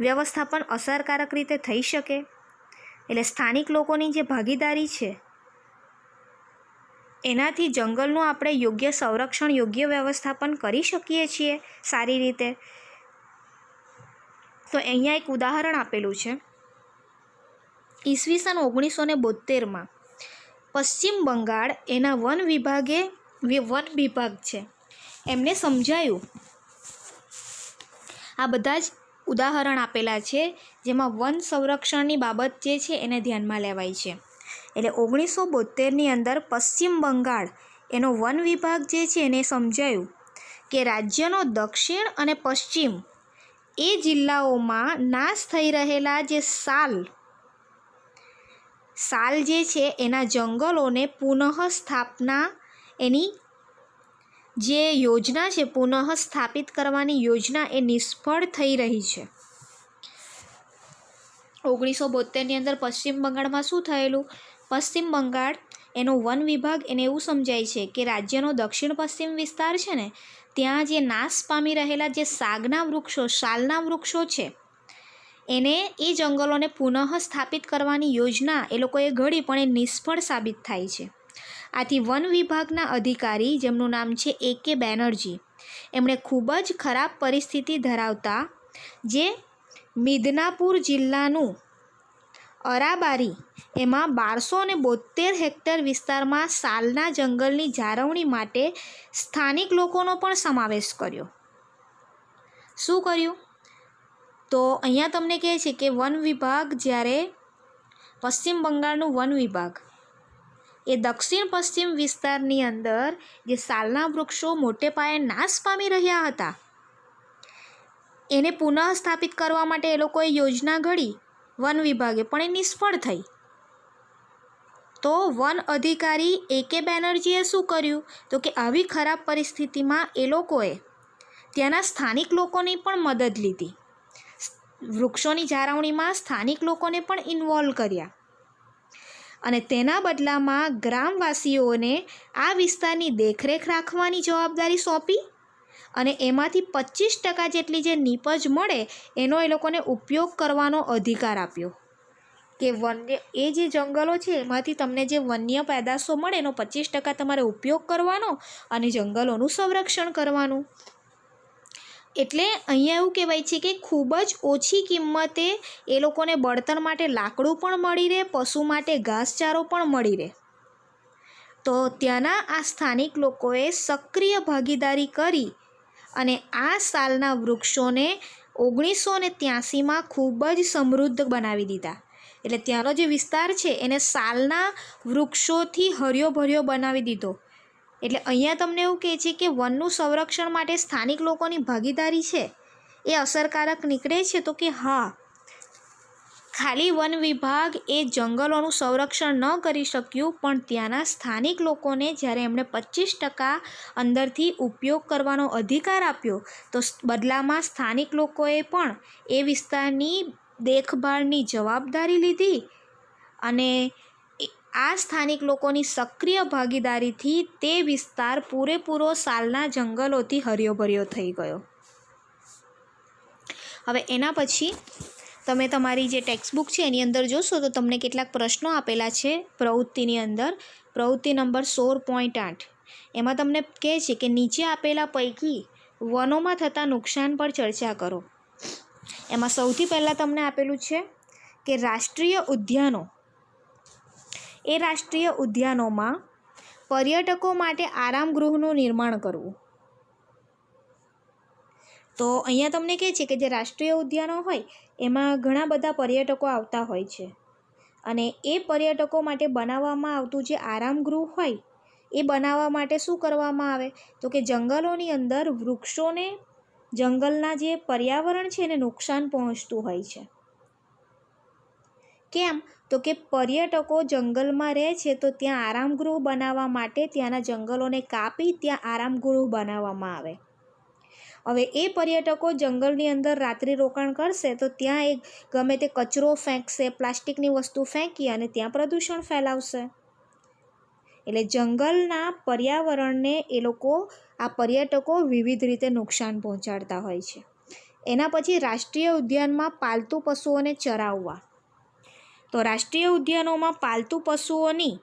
[SPEAKER 1] વ્યવસ્થાપન અસરકારક રીતે થઈ શકે? એટલે સ્થાનિક લોકોની જે ભાગીદારી છે એનાથી જંગલનું આપણે યોગ્ય સંરક્ષણ, યોગ્ય વ્યવસ્થાપન કરી શકીએ છીએ સારી રીતે. તો અહીંયા એક ઉદાહરણ આપેલું છે. ઈસવીસન 1972માં પશ્ચિમ બંગાળ એના વન વિભાગ છે એમને સમજાયું. આ બધા જ ઉદાહરણ આપેલા છે જેમાં વન સંરક્ષણની બાબત જે છે એને ધ્યાનમાં લેવાય છે. એટલે 1972ની અંદર પશ્ચિમ બંગાળ એનો વન વિભાગ જે છે એને સમજાયું કે રાજ્યનો દક્ષિણ અને પશ્ચિમ એ જિલ્લાઓમાં નાશ થઈ રહેલા જે સાલ જે છે એના જંગલોને પુનઃસ્થાપના, એની જે યોજના છે પુનઃસ્થાપિત કરવાની યોજના એ નિષ્ફળ થઈ રહી છે. 1972ની અંદર પશ્ચિમ બંગાળમાં શું થયેલું? પશ્ચિમ બંગાળ એનો વન વિભાગ એને એવું સમજાય છે કે રાજ્યનો દક્ષિણ પશ્ચિમ વિસ્તાર છે ને ત્યાં જે નાશ પામી રહેલા જે સાલના વૃક્ષો છે એને એ જંગલોને પુનઃસ્થાપિત કરવાની યોજના એ લોકોએ ઘડી પણ એ નિષ્ફળ સાબિત થાય છે. આથી વન વિભાગના અધિકારી જેમનું નામ છે A.K. બેનર્જી એમણે ખૂબ જ ખરાબ પરિસ્થિતિ ધરાવતા જે મિદનાપુર જિલ્લાનું અરાબારી એમાં 1272 હેક્ટર વિસ્તારમાં સાલના જંગલની જાળવણી માટે સ્થાનિક લોકોનો પણ સમાવેશ કર્યો. શું કર્યું? તો અહીંયા તમને કહે છે કે વન વિભાગ જ્યારે પશ્ચિમ બંગાળનું વન વિભાગ એ દક્ષિણ પશ્ચિમ વિસ્તારની અંદર જે સાલના વૃક્ષો મોટે પાયે નાશ પામી રહ્યા હતા એને પુનઃસ્થાપિત કરવા માટે એ લોકોએ યોજના ઘડી વન વિભાગે, પણ એ નિષ્ફળ થઈ. તો વન અધિકારી A.K. બેનર્જીએ શું કર્યું? તો કે આવી ખરાબ પરિસ્થિતિમાં એ લોકોએ ત્યાંના સ્થાનિક લોકોની પણ મદદ લીધી. વૃક્ષોની જાળવણીમાં સ્થાનિક લોકોને પણ ઇન્વોલ્વ કર્યા અને તેના બદલામાં ગ્રામવાસીઓને આ વિસ્તારની દેખરેખ રાખવાની જવાબદારી સોંપી અને એમાંથી 25% જેટલી જે નીપજ મળે એનો એ લોકોને ઉપયોગ કરવાનો અધિકાર આપ્યો કે એ જે જંગલો છે એમાંથી તમને જે વન્ય પેદાશો મળે એનો 25% તમારે ઉપયોગ કરવાનો અને જંગલોનું સંરક્ષણ કરવાનું. એટલે અહીંયા એવું કહેવાય છે કે ખૂબ જ ઓછી કિંમતે એ લોકોને બળતણ માટે લાકડું પણ મળી રહે, પશુ માટે ઘાસચારો પણ મળી રહે. તો ત્યાંના આ સ્થાનિક લોકોએ સક્રિય ભાગીદારી કરી અને આ સાલના વૃક્ષોને 1983માં ખૂબ જ સમૃદ્ધ બનાવી દીધા. એટલે ત્યાંનો જે વિસ્તાર છે એને સાલના વૃક્ષોથી હર્યોભર્યો બનાવી દીધો. એટલે અહીંયા તમને એવું કહે છે કે વનનું સંરક્ષણ માટે સ્થાનિક લોકોની ભાગીદારી છે એ અસરકારક નીકળે છે. તો કે હા,
[SPEAKER 2] ખાલી વન વિભાગ એ જંગલોનું સંરક્ષણ ન કરી શક્યું, પણ ત્યાંના સ્થાનિક લોકોને જ્યારે એમણે 25% અંદરથી ઉપયોગ કરવાનો અધિકાર આપ્યો, તો બદલામાં સ્થાનિક લોકોએ પણ એ વિસ્તારની દેખભાળની જવાબદારી લીધી અને આ સ્થાનિક લોકોની સક્રિય ભાગીદારીથી તે વિસ્તાર પૂરેપૂરો સાલના જંગલોથી હર્યોભર્યો થઈ ગયો. હવે એના પછી તમે તમારી જે ટેક્સ્ટબુક છે એની અંદર જોશો તો તમને કેટલાક પ્રશ્નો આપેલા છે પ્રવૃત્તિની અંદર. પ્રવૃત્તિ નંબર 16.8 એમાં તમને કહે છે કે નીચે આપેલા પૈકી વનોમાં થતા નુકસાન પર ચર્ચા કરો. એમાં સૌથી પહેલાં તમને આપેલું છે કે રાષ્ટ્રીય ઉદ્યાનો. એ રાષ્ટ્રીય ઉદ્યાનોમાં પર્યટકો માટે આરામગૃહનું નિર્માણ કરવું. તો અહીંયા તમને કહે છે કે જે રાષ્ટ્રીય ઉદ્યાનો હોય એમાં ઘણા બધા પર્યટકો આવતા હોય છે અને એ પર્યટકો માટે બનાવવામાં આવતું જે આરામગૃહ હોય એ બનાવવા માટે શું કરવામાં આવે તો કે જંગલોની અંદર વૃક્ષોને જંગલના જે પર્યાવરણ છે એને નુકસાન પહોંચતું હોય છે. કેમ તો કે પર્યટકો જંગલમાં રહે છે તો ત્યાં આરામગૃહ બનાવવા માટે ત્યાંના જંગલોને કાપી ત્યાં આરામગૃહ બનાવવામાં આવે. હવે એ પર્યટકો જંગલની અંદર રાત્રિ રોકાણ કરશે તો ત્યાં એક ગમે તે કચરો ફેંકશે, પ્લાસ્ટિકની વસ્તુ ફેંકી અને ત્યાં પ્રદૂષણ ફેલાવશે. એટલે જંગલના પર્યાવરણને એ લોકો આ પર્યટકો વિવિધ રીતે નુકસાન પહોંચાડતા હોય છે. એના પછી રાષ્ટ્રીય ઉદ્યાનમાં પાલતુ પશુઓને ચરાવવા. તો રાષ્ટ્રીય ઉદ્યાનોમાં પાલતુ પશુઓની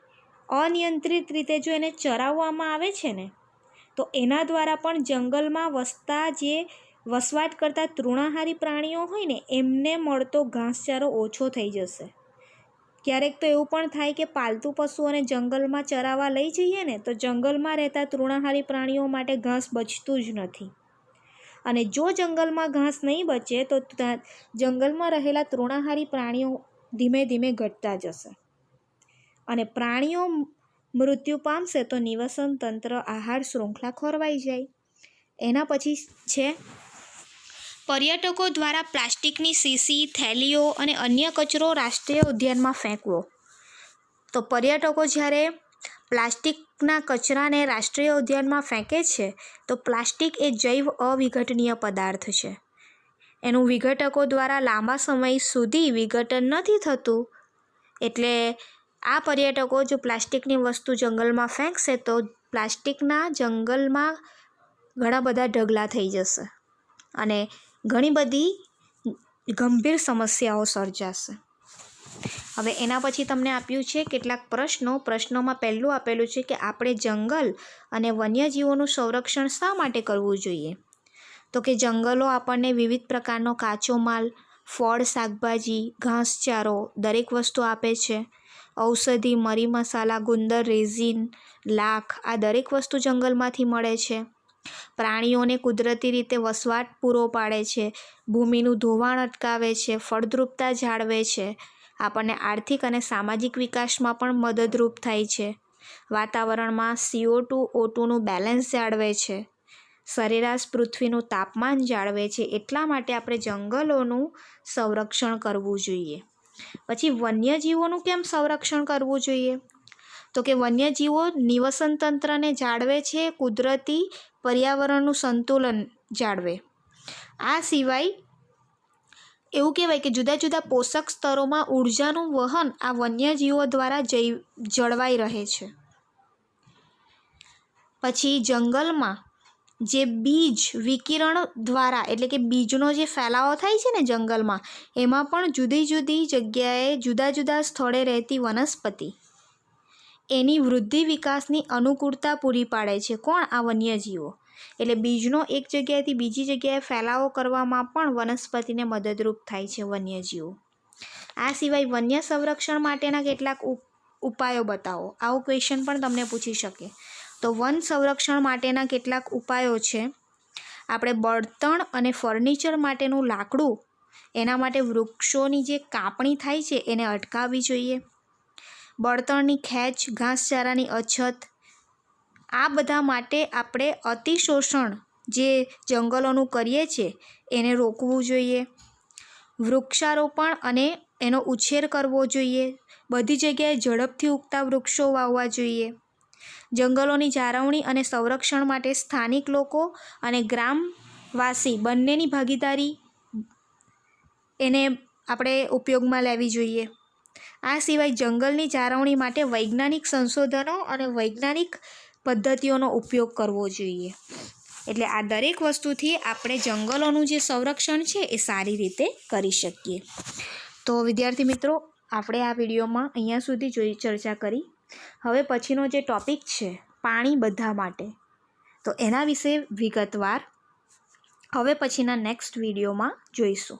[SPEAKER 2] અનિયંત્રિત રીતે જો એને ચરાવવામાં આવે છે ને તો એના દ્વારા પણ જંગલમાં વસવાટ કરતા તૃણાહારી પ્રાણીઓ હોય ને એમને મળતો ઘાસચારો ઓછો થઈ જશે. ક્યારેક તો એવું પણ થાય કે પાલતુ પશુઓને જંગલમાં ચરાવવા લઈ જઈએ ને તો જંગલમાં રહેતા તૃણાહારી પ્રાણીઓ માટે ઘાસ બચતું જ નથી અને જો જંગલમાં ઘાસ નહીં બચે તો જંગલમાં રહેલા તૃણાહારી પ્રાણીઓ ધીમે ધીમે ઘટતા જશે અને પ્રાણીઓ મૃત્યુ પામશે તો નિવસન તંત્ર, આહાર શૃંખલા ખોરવાઈ જાય. એના પછી છે પર્યટકો દ્વારા પ્લાસ્ટિકની શીશી, થેલીઓ અને અન્ય કચરો રાષ્ટ્રીય ઉદ્યાનમાં ફેંકવો. તો પર્યટકો જ્યારે પ્લાસ્ટિકના કચરાને રાષ્ટ્રીય ઉદ્યાનમાં ફેંકે છે તો પ્લાસ્ટિક એ જૈવ અવિઘટનીય પદાર્થ છે. એનું વિઘટકો દ્વારા લાંબા સમય સુધી વિઘટન નથી થતું. એટલે આ પર્યટકો જો પ્લાસ્ટિકની વસ્તુ જંગલમાં ફેંકશે તો પ્લાસ્ટિકના જંગલમાં ઘણા બધા ઢગલા થઈ જશે અને ઘણી બધી ગંભીર સમસ્યાઓ સર્જાશે. હવે એના પછી તમને આપ્યું છે કેટલાક પ્રશ્નો. પ્રશ્નોમાં પહેલું આપેલું છે કે આપણે જંગલ અને વન્યજીવોનું સંરક્ષણ શા માટે કરવું જોઈએ. તો કે જંગલો આપણને વિવિધ પ્રકારનો કાચો માલ, ફળ, શાકભાજી, ઘાસચારો દરેક વસ્તુ આપે છે. ઔષધિ, મરી મસાલા, ગુંદર, રેઝિન, લાખ આ દરેક વસ્તુ જંગલમાંથી મળે છે. પ્રાણીઓને કુદરતી રીતે વસવાટ પૂરો પાડે છે. ભૂમિનું ધોવાણ અટકાવે છે. ફળદ્રુપતા જાળવે છે. આપણને આર્થિક અને સામાજિક વિકાસમાં પણ મદદરૂપ થાય છે. વાતાવરણમાં CO2, O2નું બેલેન્સ જાળવે છે. સરેરાશ પૃથ્વીનું તાપમાન જાળવે છે. એટલા માટે આપણે જંગલોનું સંરક્ષણ કરવું જોઈએ. પછી વન્યજીવોનું કેમ સંરક્ષણ કરવું જોઈએ તો કે વન્યજીવો નિવસન તંત્રને જાળવે છે, કુદરતી પર્યાવરણનું સંતુલન જાળવે. આ સિવાય એવું કહેવાય કે જુદા જુદા પોષક સ્તરોમાં ઉર્જાનું વહન આ વન્યજીવો દ્વારા જળવાઈ રહે છે. પછી જંગલમાં જે બીજ વિકિરણ દ્વારા એટલે કે બીજનો જે ફેલાવો થાય છે ને જંગલમાં એમાં પણ જુદી જુદી જગ્યાએ જુદા જુદા સ્થળે રહેતી વનસ્પતિ એની વૃદ્ધિ વિકાસની અનુકૂળતા પૂરી પાડે છે. કોણ? આ વન્યજીવો. એટલે બીજનો એક જગ્યાએથી બીજી જગ્યાએ ફેલાવો કરવામાં પણ વનસ્પતિને મદદરૂપ થાય છે વન્યજીવો. આ સિવાય વન્ય સંરક્ષણ માટેના કેટલાક ઉપાયો બતાવો. આવો ક્વેશ્ચન પણ તમને પૂછી શકે. તો વન સંરક્ષણ માટેના કેટલાક ઉપાયો છે. આપણે બળતણ અને ફર્નિચર માટેનું લાકડું એના માટે વૃક્ષોની જે કાપણી થાય છે એને અટકાવવી જોઈએ. બળતણની ખેંચ, ઘાસચારાની અછત આ બધા માટે આપણે અતિશોષણ જે જંગલોનું કરીએ છીએ એને રોકવું જોઈએ. વૃક્ષારોપણ અને એનો ઉછેર કરવો જોઈએ. બધી જગ્યાએ ઝડપથી ઉગતા વૃક્ષો વાવવા જોઈએ. જંગલોની જાળવણી અને સંરક્ષણ માટે સ્થાનિક લોકો અને ગ્રામવાસી બંનેની ભાગીદારી એને આપણે ઉપયોગમાં લેવી જોઈએ. આ સિવાય જંગલની જાળવણી માટે વૈજ્ઞાનિક સંશોધનો અને વૈજ્ઞાનિક પદ્ધતિઓનો ઉપયોગ કરવો જોઈએ. એટલે આ દરેક વસ્તુથી આપણે જંગલોનું જે સંરક્ષણ છે એ સારી રીતે કરી શકીએ. તો વિદ્યાર્થી મિત્રો, આપણે આ વિડીયોમાં અહીંયા સુધી ચર્ચા કરી. હવે પછીનો જે ટૉપિક છે પાણી બધા માટે, તો એના વિશે વિગતવાર હવે પછીના નેક્સ્ટ વિડીયોમાં જોઈશું.